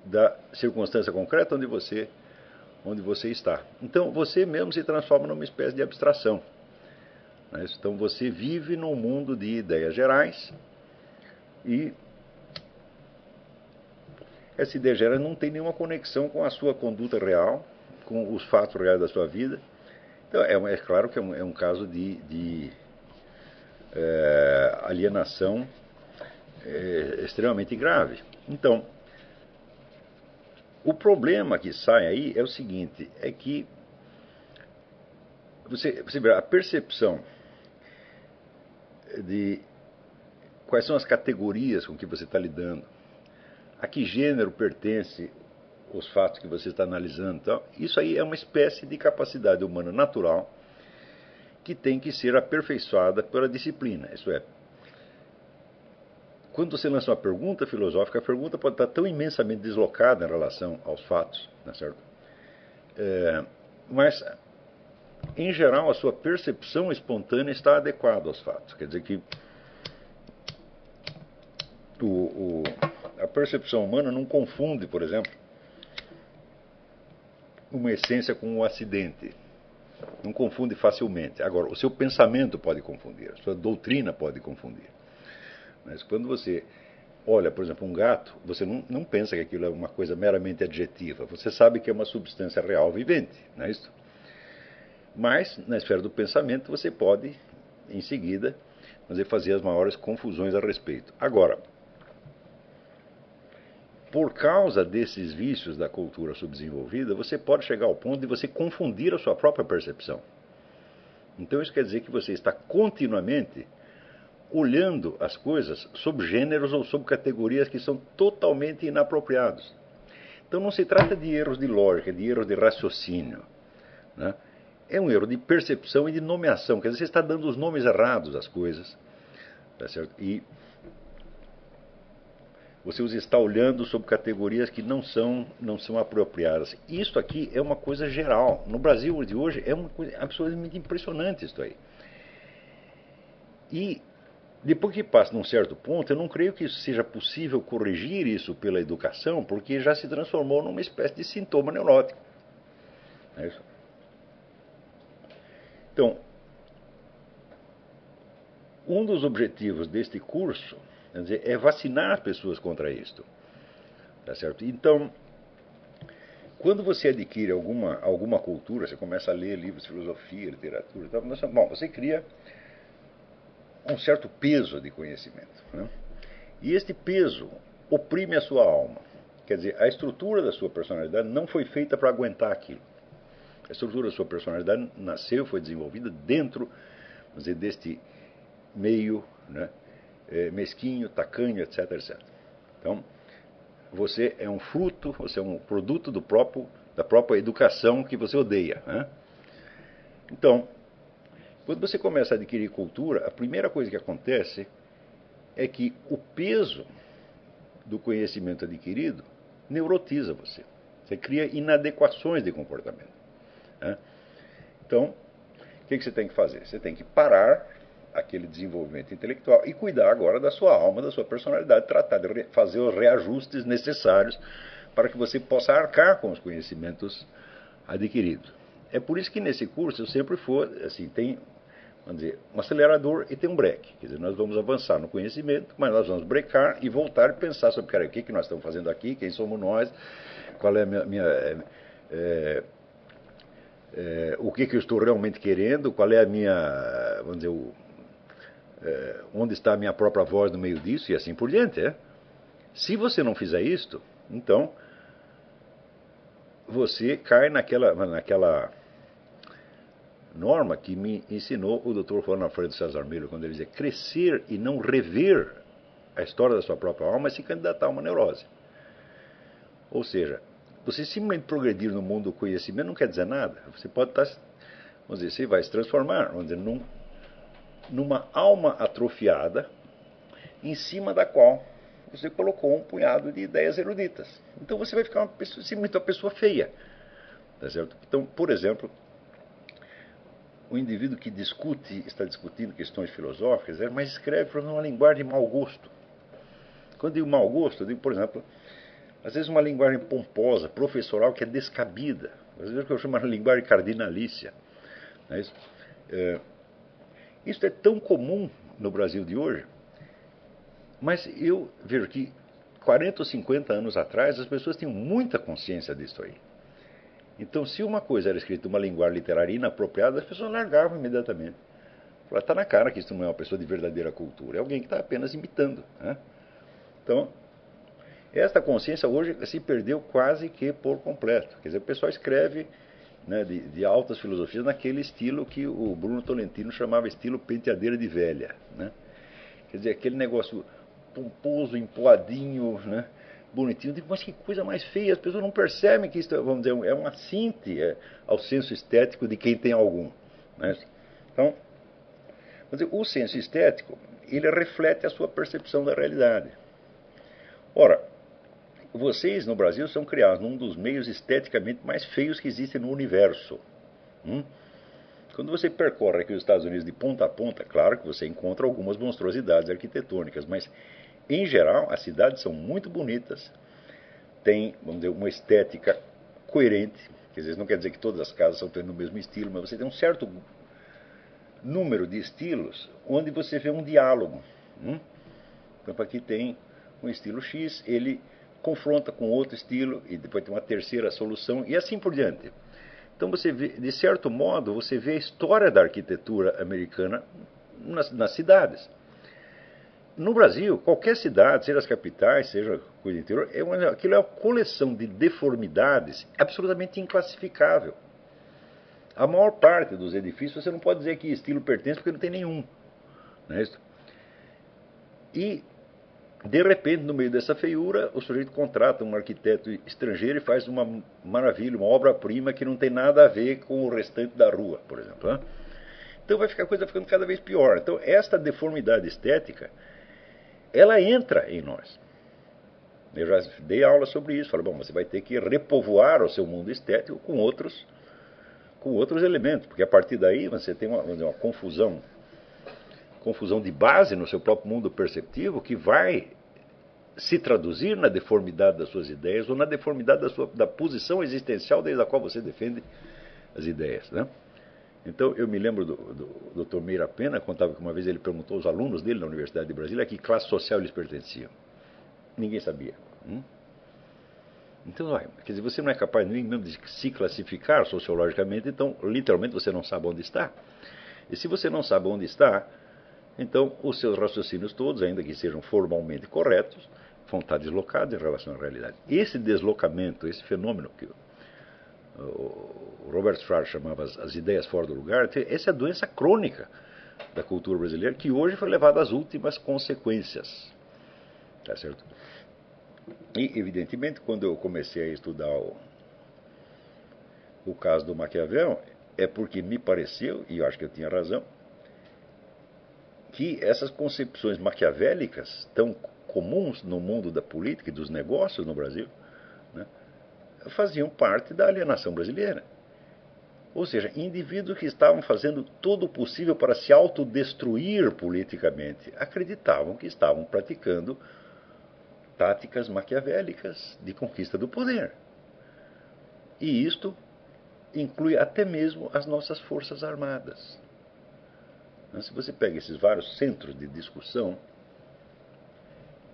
da circunstância concreta onde você está. Então você mesmo se transforma numa espécie de abstração. Né? Então você vive num mundo de ideias gerais e essa ideia geral não tem nenhuma conexão com a sua conduta real, com os fatos reais da sua vida. Então é claro que é um caso de alienação extremamente grave. Então, o problema que sai aí é o seguinte, é que você vê a percepção de quais são as categorias com que você está lidando, a que gênero pertence os fatos que você está analisando. Então, isso aí é uma espécie de capacidade humana natural que tem que ser aperfeiçoada pela disciplina. Isso é, quando você lança uma pergunta filosófica, a pergunta pode estar tão imensamente deslocada em relação aos fatos, não é certo? Mas, em geral, a sua percepção espontânea está adequada aos fatos. Quer dizer que a percepção humana não confunde, por exemplo, uma essência com um acidente. Não confunde facilmente. Agora, o seu pensamento pode confundir, a sua doutrina pode confundir. Mas quando você olha, por exemplo, um gato, você não pensa que aquilo é uma coisa meramente adjetiva. Você sabe que é uma substância real vivente, não é isso? Mas, na esfera do pensamento, você pode, em seguida, fazer as maiores confusões a respeito. Agora, por causa desses vícios da cultura subdesenvolvida, você pode chegar ao ponto de você confundir a sua própria percepção. Então isso quer dizer que você está continuamente olhando as coisas sob gêneros ou sob categorias que são totalmente inapropriados. Então não se trata de erros de lógica, de erros de raciocínio, né? É um erro de percepção e de nomeação. Quer dizer, você está dando os nomes errados às coisas, tá certo? E você os está olhando sob categorias que não são apropriadas. Isso aqui é uma coisa geral. No Brasil de hoje é uma coisa absolutamente impressionante isso aí. E depois que passa num certo ponto, eu não creio que seja possível corrigir isso pela educação, porque já se transformou numa espécie de sintoma neurótico. É isso? Então, um dos objetivos deste curso, quer dizer, é vacinar as pessoas contra isto. Tá certo? Então, quando você adquire alguma cultura, você começa a ler livros de filosofia, literatura e tal, bom, você cria um certo peso de conhecimento, né? E este peso oprime a sua alma. Quer dizer, a estrutura da sua personalidade não foi feita para aguentar aquilo. A estrutura da sua personalidade nasceu, foi desenvolvida dentro, vamos dizer, deste meio, né, mesquinho, tacanho, etc, etc. Então, você é um fruto, você é um produto da própria educação que você odeia, né? Então, quando você começa a adquirir cultura, a primeira coisa que acontece é que o peso do conhecimento adquirido neurotiza você. Você cria inadequações de comportamento, né? Então, o que você tem que fazer? Você tem que parar aquele desenvolvimento intelectual e cuidar agora da sua alma, da sua personalidade, tratar de fazer os reajustes necessários para que você possa arcar com os conhecimentos adquiridos. É por isso que nesse curso eu sempre assim, tem, vamos dizer, um acelerador e tem um breque. Quer dizer, nós vamos avançar no conhecimento, mas nós vamos brecar e voltar e pensar sobre, cara, o que nós estamos fazendo aqui, quem somos nós, qual é o que eu estou realmente querendo, qual é a minha, vamos dizer, onde está a minha própria voz no meio disso e assim por diante. Se você não fizer isto, então você cai naquela norma que me ensinou o Dr. Juan Alfredo César Melo, quando ele dizia: crescer e não rever a história da sua própria alma é se candidatar a uma neurose. Ou seja, você simplesmente progredir no mundo do conhecimento não quer dizer nada. Você pode estar, vamos dizer, você vai se transformar, vamos dizer, numa alma atrofiada, em cima da qual você colocou um punhado de ideias eruditas. Então você vai ficar simplesmente uma pessoa feia. Tá certo? Então, por exemplo, o indivíduo que está discutindo questões filosóficas, mas escreve numa linguagem de mau gosto. Quando digo mau gosto, eu digo, por exemplo, às vezes uma linguagem pomposa, professoral, que é descabida. Às vezes o que eu chamo de linguagem cardinalícia. Não é isso? Isso é tão comum no Brasil de hoje, mas eu vejo que 40 ou 50 anos atrás as pessoas tinham muita consciência disso aí. Então, se uma coisa era escrita em uma linguagem literária inapropriada, as pessoas largavam imediatamente. Está na cara que isso não é uma pessoa de verdadeira cultura, é alguém que está apenas imitando. Né? Então, esta consciência hoje se perdeu quase que por completo. Quer dizer, o pessoal escreve, né, de altas filosofias naquele estilo que o Bruno Tolentino chamava estilo penteadeira de velha. Né? Quer dizer, aquele negócio pomposo, empoadinho, né? Bonitinho. Eu digo, mas que coisa mais feia, as pessoas não percebem que isso, vamos dizer, é uma síntese ao senso estético de quem tem algum. Né? Então, vamos dizer, o senso estético, ele reflete a sua percepção da realidade. Ora, vocês no Brasil são criados num dos meios esteticamente mais feios que existem no universo. Quando você percorre aqui os Estados Unidos de ponta a ponta, claro que você encontra algumas monstruosidades arquitetônicas, mas em geral as cidades são muito bonitas, têm, vamos dizer, uma estética coerente, quer dizer, não quer dizer que todas as casas são no mesmo estilo, mas você tem um certo número de estilos onde você vê um diálogo. Então aqui tem um estilo X, ele confronta com outro estilo e depois tem uma terceira solução e assim por diante. Então você vê, de certo modo, você vê a história da arquitetura americana nas cidades. No Brasil, qualquer cidade, seja as capitais, seja coisa do interior, aquilo é uma coleção de deformidades absolutamente inclassificável. A maior parte dos edifícios você não pode dizer que estilo pertence porque não tem nenhum. Não é isso? E, de repente, no meio dessa feiura, o sujeito contrata um arquiteto estrangeiro e faz uma maravilha, uma obra-prima que não tem nada a ver com o restante da rua, por exemplo. Né? Então vai ficar a coisa ficando cada vez pior. Então esta deformidade estética, ela entra em nós. Eu já dei aula sobre isso. Falei, bom, você vai ter que repovoar o seu mundo estético com outros elementos, porque a partir daí você tem uma confusão de base no seu próprio mundo perceptivo que vai se traduzir na deformidade das suas ideias ou na deformidade da posição existencial desde a qual você defende as ideias. Né? Então, eu me lembro do Dr. Meira Pena, contava que uma vez ele perguntou aos alunos dele na Universidade de Brasília a que classe social eles pertenciam. Ninguém sabia. Então, quer dizer, você não é capaz nem mesmo de se classificar sociologicamente, então, literalmente, você não sabe onde está. E se você não sabe onde está, então, os seus raciocínios todos, ainda que sejam formalmente corretos, vão estar deslocados em relação à realidade. Esse deslocamento, esse fenômeno que o Robert Schwartz chamava as ideias fora do lugar, essa é a doença crônica da cultura brasileira, que hoje foi levada às últimas consequências. Tá certo? E, evidentemente, quando eu comecei a estudar o caso do Maquiavel, é porque me pareceu, e eu acho que eu tinha razão, que essas concepções maquiavélicas, tão comuns no mundo da política e dos negócios no Brasil, né, faziam parte da alienação brasileira. Ou seja, indivíduos que estavam fazendo todo o possível para se autodestruir politicamente, acreditavam que estavam praticando táticas maquiavélicas de conquista do poder. E isto inclui até mesmo as nossas forças armadas. Se você pega esses vários centros de discussão,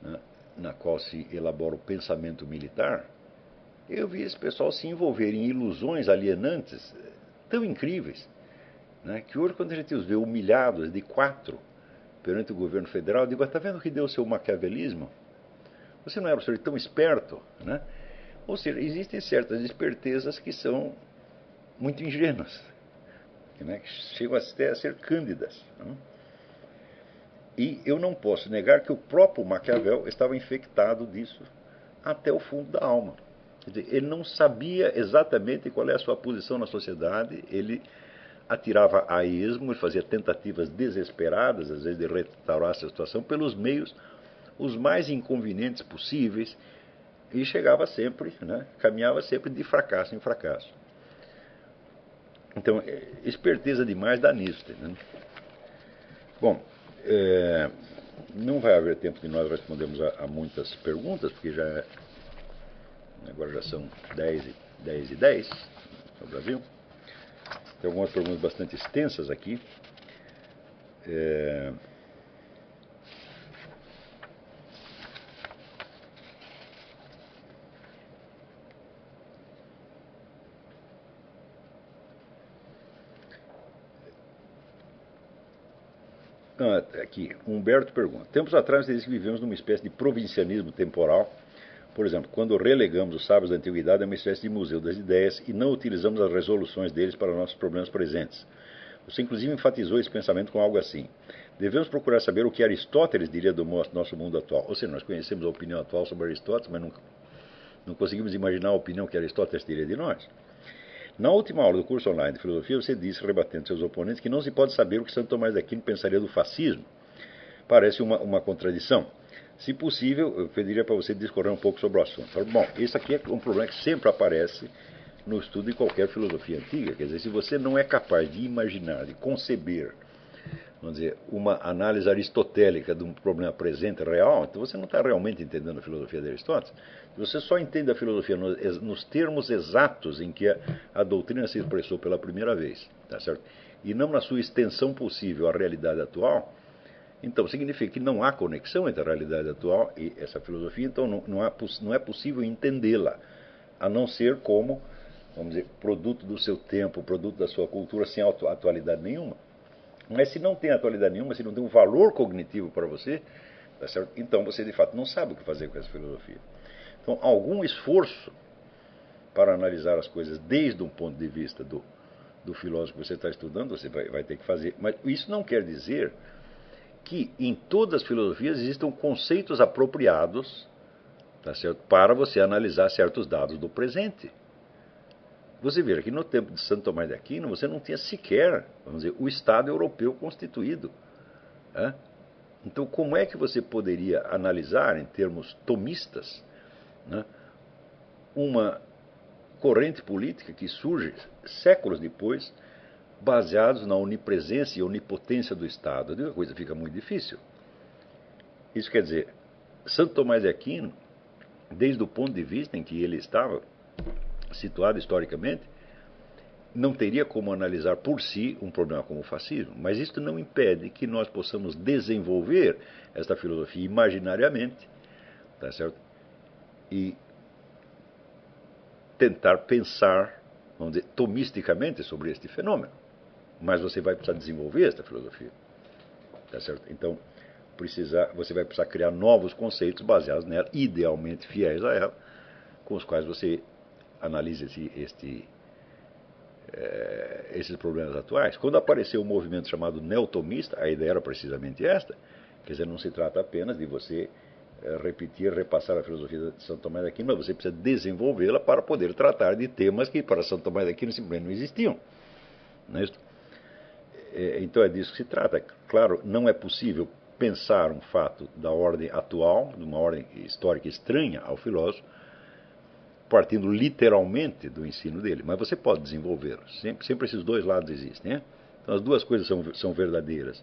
né, na qual se elabora o pensamento militar, eu vi esse pessoal se envolver em ilusões alienantes tão incríveis, né, que hoje, quando a gente os vê humilhados de 4 perante o governo federal, eu digo, está vendo o que deu o seu maquiavelismo? Você não era um senhor tão esperto, né? Ou seja, existem certas espertezas que são muito ingênuas, né, que chegam até a ser cândidas. Né? E eu não posso negar que o próprio Maquiavel estava infectado disso até o fundo da alma. Quer dizer, ele não sabia exatamente qual é a sua posição na sociedade, ele atirava a esmo, ele fazia tentativas desesperadas, às vezes, de restaurar essa situação pelos meios os mais inconvenientes possíveis, e chegava sempre, né, caminhava sempre de fracasso em fracasso. Então, esperteza demais dá nisso. Né? Bom, não vai haver tempo de nós respondermos a muitas perguntas, porque agora já são 10h10 no Brasil. Tem algumas perguntas bastante extensas aqui. Aqui, Humberto pergunta. Tempos atrás, você disse que vivemos numa espécie de provincianismo temporal. Por exemplo, quando relegamos os sábios da antiguidade a uma espécie de museu das ideias e não utilizamos as resoluções deles para nossos problemas presentes. Você, inclusive, enfatizou esse pensamento com algo assim. Devemos procurar saber o que Aristóteles diria do nosso mundo atual. Ou seja, nós conhecemos a opinião atual sobre Aristóteles, mas não conseguimos imaginar a opinião que Aristóteles teria de nós. Na última aula do curso online de filosofia, você disse, rebatendo seus oponentes, que não se pode saber o que Santo Tomás de Aquino pensaria do fascismo. Parece uma contradição. Se possível, eu pediria para você discorrer um pouco sobre o assunto. Bom, esse aqui é um problema que sempre aparece no estudo de qualquer filosofia antiga. Quer dizer, se você não é capaz de imaginar, de conceber, vamos dizer, uma análise aristotélica de um problema presente, real, então você não está realmente entendendo a filosofia de Aristóteles. Você só entende a filosofia nos termos exatos em que a doutrina se expressou pela primeira vez, tá certo? E não na sua extensão possível à realidade atual. Então, significa que não há conexão entre a realidade atual e essa filosofia, então não é possível entendê-la, a não ser como, vamos dizer, produto do seu tempo, produto da sua cultura, sem atualidade nenhuma. Mas se não tem atualidade nenhuma, se não tem um valor cognitivo para você, tá certo? Então você de fato não sabe o que fazer com essa filosofia. Então, algum esforço para analisar as coisas desde um ponto de vista do filósofo que você está estudando, você vai ter que fazer. Mas isso não quer dizer que em todas as filosofias existam conceitos apropriados, tá certo, para você analisar certos dados do presente. Você vê que no tempo de Santo Tomás de Aquino, você não tinha sequer, vamos dizer, o Estado europeu constituído. Né? Então, como é que você poderia analisar, em termos tomistas, né, uma corrente política que surge séculos depois, baseados na onipresença e onipotência do Estado? A coisa fica muito difícil. Isso quer dizer, Santo Tomás de Aquino, desde o ponto de vista em que ele estava situado historicamente, não teria como analisar por si um problema como o fascismo, mas isso não impede que nós possamos desenvolver esta filosofia imaginariamente, tá certo? E tentar pensar, vamos dizer, tomisticamente sobre este fenômeno. Mas você vai precisar desenvolver esta filosofia, tá certo? Então, você vai precisar criar novos conceitos baseados nela, idealmente fiéis a ela, com os quais você analisa esses problemas atuais. Quando apareceu um movimento chamado neotomista, a ideia era precisamente esta. Quer dizer, não se trata apenas de você repetir, repassar a filosofia de Santo Tomás de Aquino, mas você precisa desenvolvê-la para poder tratar de temas que para Santo Tomás de Aquino simplesmente não existiam. Não é isso? Então é disso que se trata. Claro, não é possível pensar um fato da ordem atual, de uma ordem histórica estranha ao filósofo, partindo literalmente do ensino dele, mas você pode desenvolvê-lo. Sempre esses dois lados existem. Né? Então as duas coisas são verdadeiras.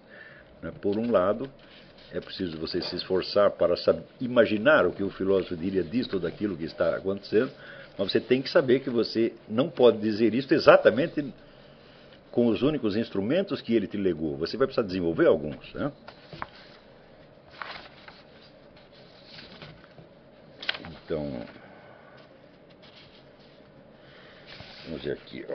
Né? Por um lado, é preciso você se esforçar para imaginar o que o filósofo diria disto ou daquilo que está acontecendo, mas você tem que saber que você não pode dizer isso exatamente com os únicos instrumentos que ele te legou. Você vai precisar desenvolver alguns. Né? Então, vamos ver aqui.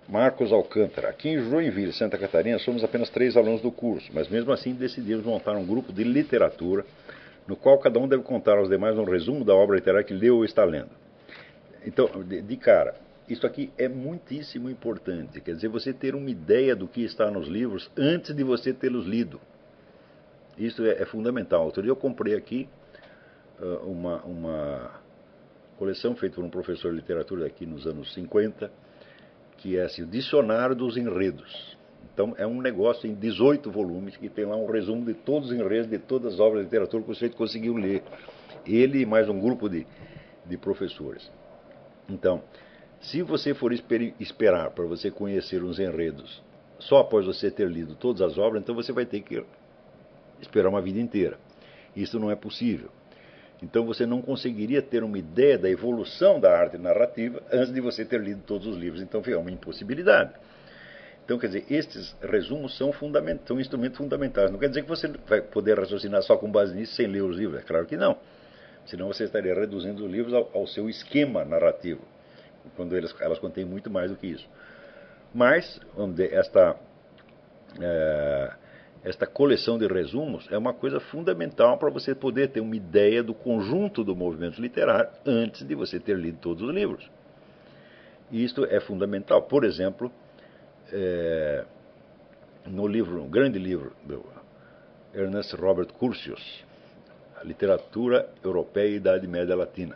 Marcos Alcântara. Aqui em Joinville, Santa Catarina, somos apenas 3 alunos do curso, mas mesmo assim decidimos montar um grupo de literatura, no qual cada um deve contar aos demais um resumo da obra literária que leu ou está lendo. Então, de cara, isso aqui é muitíssimo importante. Quer dizer, você ter uma ideia do que está nos livros antes de você tê-los lido. Isso é fundamental. Outro dia eu comprei aqui uma coleção feita por um professor de literatura aqui nos anos 50, que é assim, o Dicionário dos Enredos. Então é um negócio em 18 volumes que tem lá um resumo de todos os enredos de todas as obras de literatura que você conseguiu ler. Ele e mais um grupo de professores. Então, se você for esperar para você conhecer os enredos só após você ter lido todas as obras, então você vai ter que esperar uma vida inteira. Isso não é possível. Então você não conseguiria ter uma ideia da evolução da arte narrativa antes de você ter lido todos os livros. Então é uma impossibilidade. Então, quer dizer, estes resumos são instrumentos fundamentais. Não quer dizer que você vai poder raciocinar só com base nisso sem ler os livros. É claro que não. Senão você estaria reduzindo os livros ao seu esquema narrativo, quando elas contêm muito mais do que isso. Mas, vamos dizer, esta coleção de resumos é uma coisa fundamental para você poder ter uma ideia do conjunto do movimento literário antes de você ter lido todos os livros. E isto é fundamental. Por exemplo, no grande livro do Ernest Robert Curtius, A Literatura Europeia e Idade Média Latina,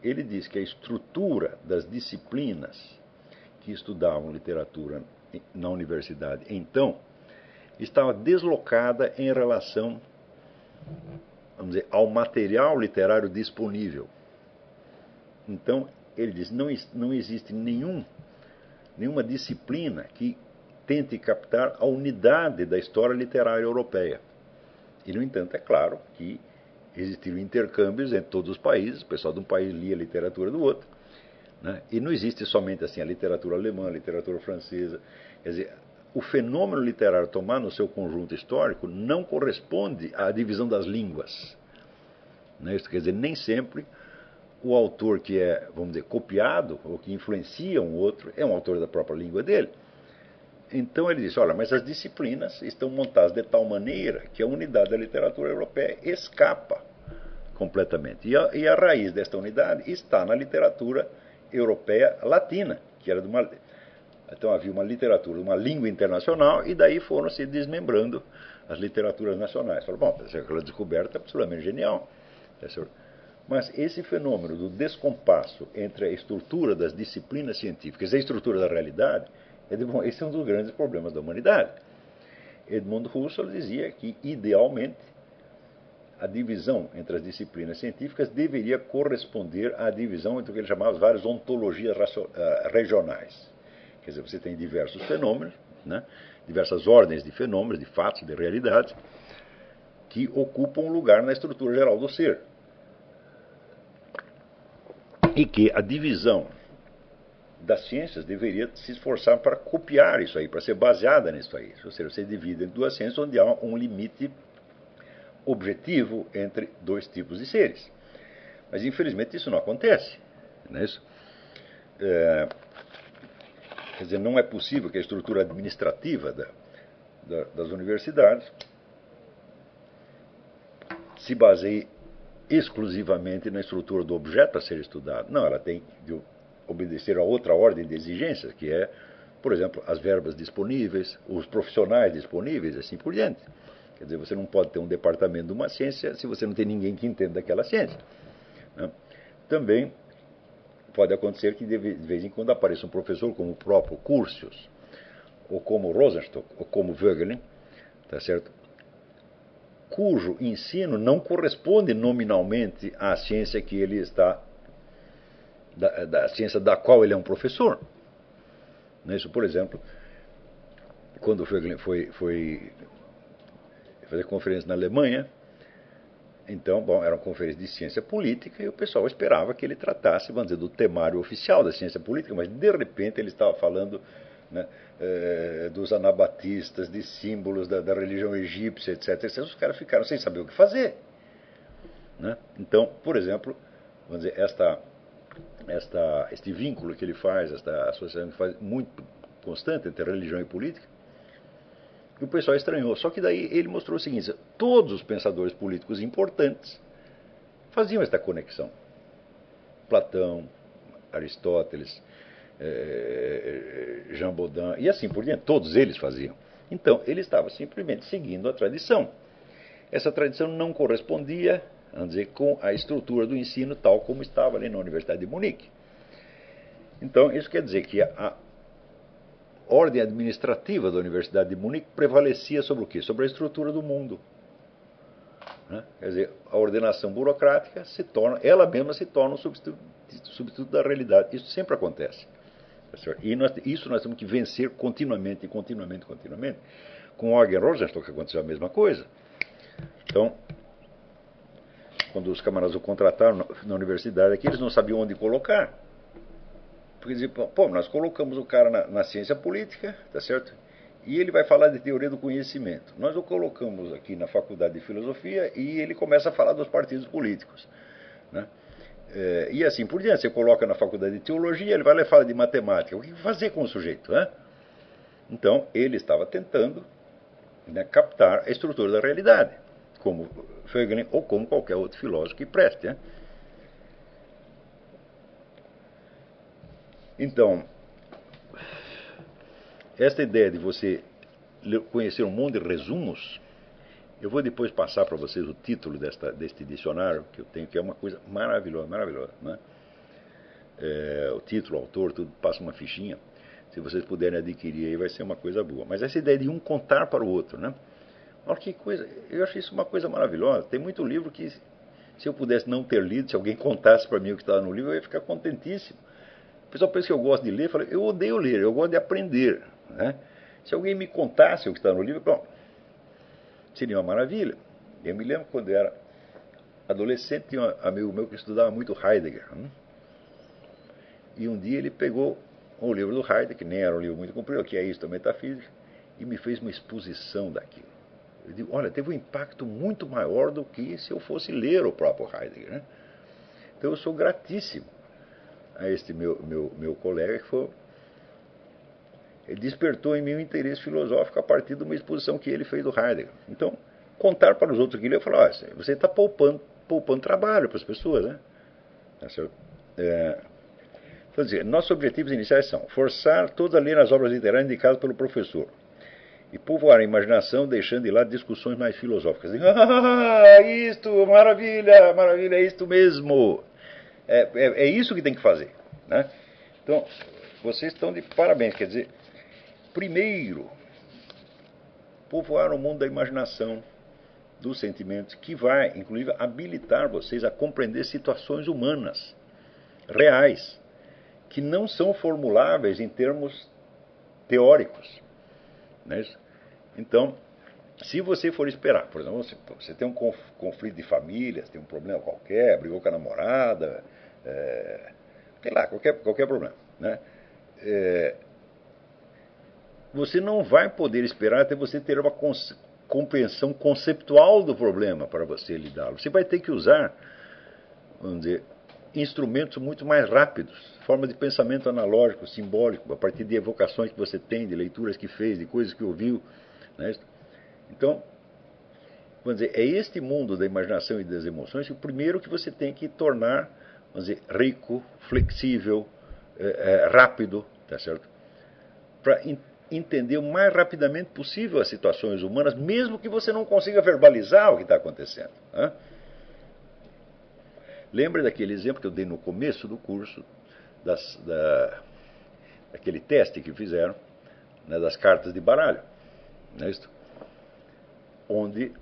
ele diz que a estrutura das disciplinas que estudavam literatura na universidade então estava deslocada em relação, vamos dizer, ao material literário disponível. Então, ele diz, não existe nenhuma disciplina que tente captar a unidade da história literária europeia. E, no entanto, é claro que existiram intercâmbios entre todos os países, o pessoal de um país lia a literatura do outro, né? E não existe somente assim a literatura alemã, a literatura francesa. Quer dizer, o fenômeno literário tomar no seu conjunto histórico não corresponde à divisão das línguas. Né? Isso quer dizer, nem sempre o autor que é, vamos dizer, copiado ou que influencia um outro é um autor da própria língua dele. Então ele diz, olha, mas as disciplinas estão montadas de tal maneira que a unidade da literatura europeia escapa completamente. E a raiz desta unidade está na literatura europeia latina, que era de uma... Então havia uma literatura, uma língua internacional, e daí foram se desmembrando as literaturas nacionais. Falaram, bom, aquela descoberta é absolutamente genial. Mas esse fenômeno do descompasso entre a estrutura das disciplinas científicas e a estrutura da realidade, esse é um dos grandes problemas da humanidade. Edmund Husserl dizia que, idealmente, a divisão entre as disciplinas científicas deveria corresponder à divisão entre o que ele chamava as várias ontologias regionais. Quer dizer, você tem diversos fenômenos, né? Diversas ordens de fenômenos, de fatos, de realidades, que ocupam um lugar na estrutura geral do ser. E que a divisão das ciências deveria se esforçar para copiar isso aí, para ser baseada nisso aí. Ou seja, você divide em duas ciências onde há um limite objetivo entre dois tipos de seres. Mas, infelizmente, isso não acontece. Não é isso? Quer dizer, não é possível que a estrutura administrativa das universidades se baseie exclusivamente na estrutura do objeto a ser estudado. Não, ela tem de obedecer a outra ordem de exigências, que é, por exemplo, as verbas disponíveis, os profissionais disponíveis, assim por diante. Quer dizer, você não pode ter um departamento de uma ciência se você não tem ninguém que entenda daquela ciência. Né? Também pode acontecer que de vez em quando apareça um professor como o próprio Curtius, ou como Rosenstock, ou como Voegelin, tá certo? Cujo ensino não corresponde nominalmente à ciência que ele está, da ciência da qual ele é um professor. Isso, por exemplo, quando o Voegelin foi fazer conferência na Alemanha, então, bom, era uma conferência de ciência política e o pessoal esperava que ele tratasse, vamos dizer, do temário oficial da ciência política, mas de repente ele estava falando, né, dos anabatistas, de símbolos da religião egípcia, etc, etc. Os caras ficaram sem saber o que fazer. Né? Então, por exemplo, vamos dizer, este vínculo que ele faz, esta associação que faz muito constante entre religião e política, e o pessoal estranhou. Só que daí ele mostrou o seguinte: todos os pensadores políticos importantes faziam esta conexão. Platão, Aristóteles, Jean Baudin, e assim por diante, todos eles faziam. Então, ele estava simplesmente seguindo a tradição. Essa tradição não correspondia, vamos dizer, com a estrutura do ensino tal como estava ali na Universidade de Munique. Então, isso quer dizer que a ordem administrativa da Universidade de Munique prevalecia sobre o quê? Sobre a estrutura do mundo. Né? Quer dizer, a ordenação burocrática ela mesma se torna um substituto da realidade. Isso sempre acontece. E isso nós temos que vencer continuamente. Com Eugen Rosenstock aconteceu a mesma coisa. Então, quando os camaradas o contrataram na universidade aqui, eles não sabiam onde colocar. Porque diziam, pô, nós colocamos o cara na ciência política, tá certo? E ele vai falar de teoria do conhecimento. Nós o colocamos aqui na faculdade de filosofia e ele começa a falar dos partidos políticos, né? E assim por diante. Você coloca na faculdade de teologia, ele vai lá e fala de matemática. O que fazer com o sujeito, né? Então, ele estava tentando, né, captar a estrutura da realidade, como Hegel ou como qualquer outro filósofo que preste, né? Então, esta ideia de você conhecer um monte de resumos, eu vou depois passar para vocês o título deste dicionário que eu tenho, que é uma coisa maravilhosa, né? O título, o autor, tudo, passa uma fichinha. Se vocês puderem adquirir aí, vai ser uma coisa boa. Mas essa ideia de um contar para o outro, né? Olha que coisa, eu acho isso uma coisa maravilhosa. Tem muito livro que, se eu pudesse não ter lido, se alguém contasse para mim o que estava no livro, eu ia ficar contentíssimo. O pessoal pensa que eu gosto de ler, eu falo, eu odeio ler, eu gosto de aprender, né? Se alguém me contasse o que está no livro, bom, seria uma maravilha. Eu me lembro quando eu era adolescente, tinha um amigo meu que estudava muito Heidegger, né? E um dia ele pegou um livro do Heidegger, que nem era um livro muito comprido, que é isso, a metafísica, e me fez uma exposição daquilo. Eu digo, olha, teve um impacto muito maior do que se eu fosse ler o próprio Heidegger, né? Então eu sou gratíssimo a este meu colega, que ele despertou em mim um interesse filosófico a partir de uma exposição que ele fez do Heidegger. Então, contar para os outros aquilo, eu falo, você está poupando trabalho para as pessoas, né? Quer dizer, nossos objetivos iniciais são forçar todos a ler as obras literárias indicadas pelo professor e povoar a imaginação, deixando de lado discussões mais filosóficas. Isto, maravilha, é isto mesmo. É isso que tem que fazer, né? Então, vocês estão de parabéns. Quer dizer, primeiro, povoar o mundo da imaginação, dos sentimentos, que vai, inclusive, habilitar vocês a compreender situações humanas, reais, que não são formuláveis em termos teóricos, né? Então, se você for esperar, por exemplo, você tem um conflito de família, você tem um problema qualquer, brigou com a namorada, sei lá, qualquer problema, né? Você não vai poder esperar até você ter uma compreensão conceptual do problema para você lidá-lo. Você vai ter que usar, vamos dizer, instrumentos muito mais rápidos, formas de pensamento analógico, simbólico, a partir de evocações que você tem, de leituras que fez, de coisas que ouviu, né? Então, vamos dizer, é este mundo da imaginação e das emoções que o primeiro que você tem que tornar, vamos dizer, rico, flexível, rápido, tá certo? Para entender o mais rapidamente possível as situações humanas, mesmo que você não consiga verbalizar o que está acontecendo, né? Lembra daquele exemplo que eu dei no começo do curso, daquele teste que fizeram, né, das cartas de baralho, não é isso? Onde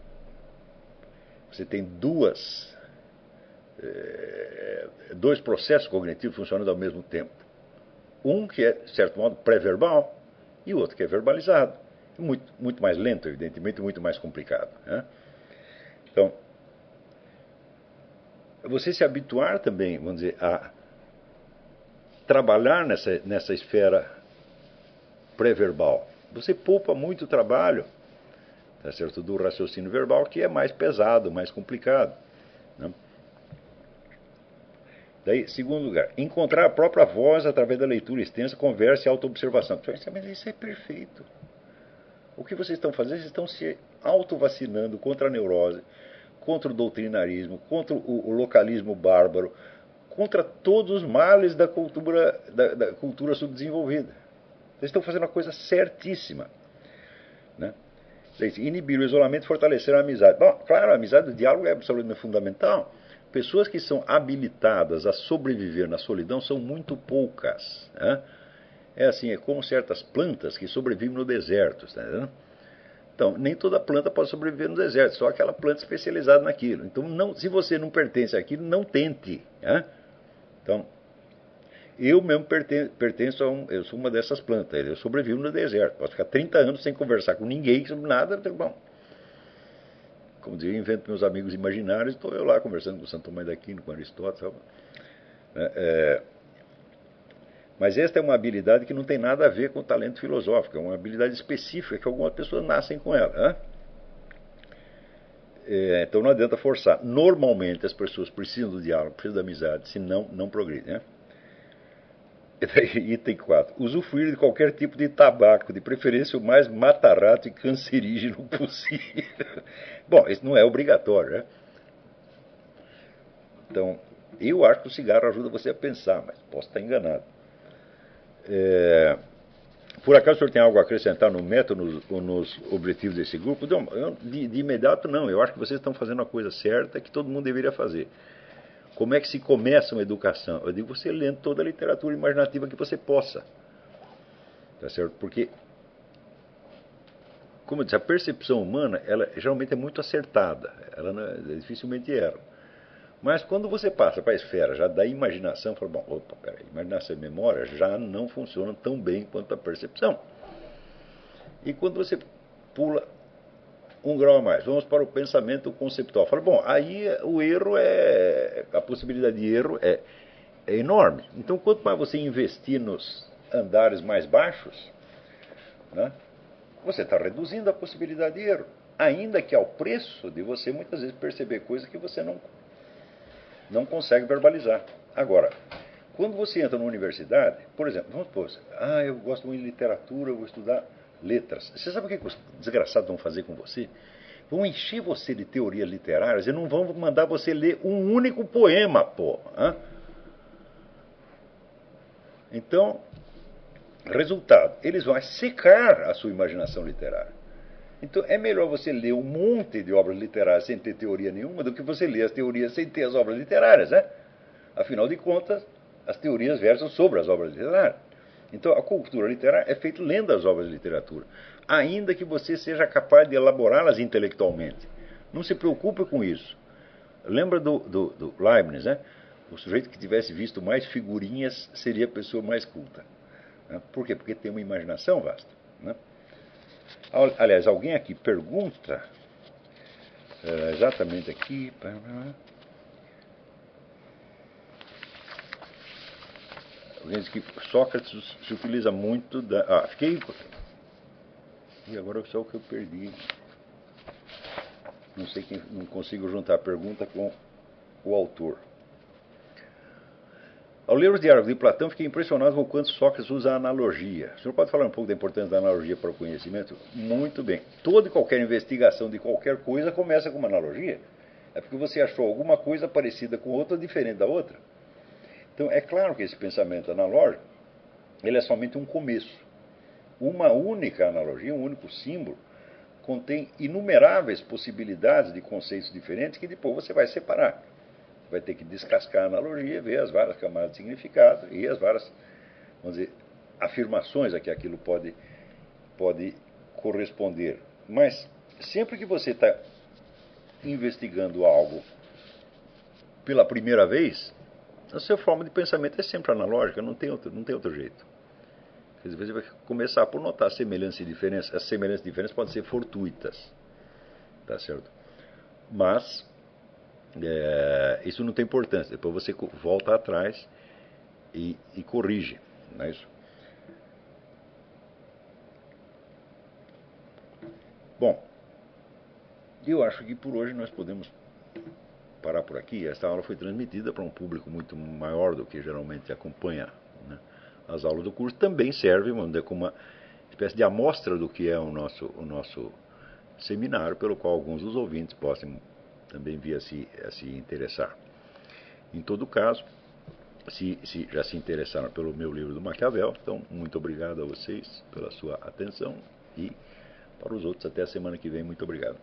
você tem dois processos cognitivos funcionando ao mesmo tempo. Um que é, de certo modo, pré-verbal e o outro que é verbalizado. Muito mais lento, evidentemente, muito mais complicado, né? Então, você se habituar também, vamos dizer, a trabalhar nessa esfera pré-verbal. Você poupa muito trabalho, tá certo, do raciocínio verbal, que é mais pesado, mais complicado, né? Daí, segundo lugar, encontrar a própria voz através da leitura extensa, conversa e autoobservação. Mas isso é perfeito. O que vocês estão fazendo? Vocês estão se autovacinando contra a neurose, contra o doutrinarismo, contra o localismo bárbaro, contra todos os males da cultura subdesenvolvida. Eles estão fazendo a coisa certíssima, né? Inibir o isolamento e fortalecer a amizade. Bom, claro, a amizade, o diálogo é absolutamente fundamental. Pessoas que são habilitadas a sobreviver na solidão são muito poucas, né? É assim, é como certas plantas que sobrevivem no deserto, tá entendendo? Então, nem toda planta pode sobreviver no deserto, só aquela planta especializada naquilo. Então, não, se você não pertence àquilo, não tente, né? Então, eu mesmo pertenço eu sou uma dessas plantas, eu sobrevivo no deserto. Posso ficar 30 anos sem conversar com ninguém sobre nada, bom. Como dizia, eu invento meus amigos imaginários, estou eu lá conversando com Santo Tomás de Aquino, com Aristóteles. Mas esta é uma habilidade que não tem nada a ver com o talento filosófico, é uma habilidade específica que algumas pessoas nascem com ela, né? Então não adianta forçar. Normalmente as pessoas precisam do diálogo, precisam da amizade, senão não progridem, né? Item 4. Usufruir de qualquer tipo de tabaco, de preferência o mais mata-rato e cancerígeno possível. Bom, isso não é obrigatório, né? Então, eu acho que o cigarro ajuda você a pensar, mas posso estar enganado. Por acaso o senhor tem algo a acrescentar no método ou nos objetivos desse grupo? Não, de imediato não. Eu acho que vocês estão fazendo a coisa certa que todo mundo deveria fazer. Como é que se começa uma educação? Eu digo você lendo toda a literatura imaginativa que você possa. Tá certo? Porque, como eu disse, a percepção humana, ela geralmente é muito acertada. Ela dificilmente erra. Mas quando você passa para a esfera já da imaginação, fala, bom, opa, peraí, imaginação e memória já não funcionam tão bem quanto a percepção. E quando você pula um grau a mais, vamos para o pensamento conceptual. Fala, bom, aí o erro a possibilidade de erro é enorme. Então, quanto mais você investir nos andares mais baixos, né, você está reduzindo a possibilidade de erro. Ainda que ao preço de você muitas vezes perceber coisas que você não consegue verbalizar. Agora, quando você entra na universidade, por exemplo, vamos supor, eu gosto muito de literatura, eu vou estudar letras. Você sabe o que os desgraçados vão fazer com você? Vão encher você de teorias literárias e não vão mandar você ler um único poema, pô. Então, resultado, eles vão secar a sua imaginação literária. Então é melhor você ler um monte de obras literárias sem ter teoria nenhuma do que você ler as teorias sem ter as obras literárias, né? Afinal de contas, as teorias versam sobre as obras literárias. Então a cultura literária é feita lendo as obras de literatura, ainda que você seja capaz de elaborá-las intelectualmente. Não se preocupe com isso. Lembra do Leibniz, né? O sujeito que tivesse visto mais figurinhas seria a pessoa mais culta. Né? Por quê? Porque tem uma imaginação vasta, né? Aliás, alguém aqui pergunta, exatamente aqui, alguém diz que Sócrates se utiliza muito da... E agora só o que eu perdi. Não sei quem, não consigo juntar a pergunta com o autor. Ao ler os diálogos de Platão, fiquei impressionado com o quanto Sócrates usa a analogia. O senhor pode falar um pouco da importância da analogia para o conhecimento? Muito bem. Toda e qualquer investigação de qualquer coisa começa com uma analogia. É porque você achou alguma coisa parecida com outra, diferente da outra. Então, é claro que esse pensamento analógico, ele é somente um começo. Uma única analogia, um único símbolo, contém inumeráveis possibilidades de conceitos diferentes que depois você vai separar. Vai ter que descascar a analogia, ver as várias camadas de significado e as várias, vamos dizer, afirmações a que aquilo pode corresponder. Mas sempre que você está investigando algo pela primeira vez, a sua forma de pensamento é sempre analógica, não tem outro jeito. Às vezes você vai começar por notar semelhanças e diferenças. As semelhanças e diferenças podem ser fortuitas, tá certo? Mas isso não tem importância. Depois você volta atrás e corrige, não é isso? Bom, eu acho que por hoje nós podemos parar por aqui. Esta aula foi transmitida para um público muito maior do que geralmente acompanha, né, as aulas do curso. Também serve, vamos dizer, como uma espécie de amostra do que é o nosso seminário, pelo qual alguns dos ouvintes possam também vir a se interessar. Em todo caso, se já se interessaram pelo meu livro do Maquiavel. Então, muito obrigado a vocês pela sua atenção e para os outros, até a semana que vem. Muito obrigado.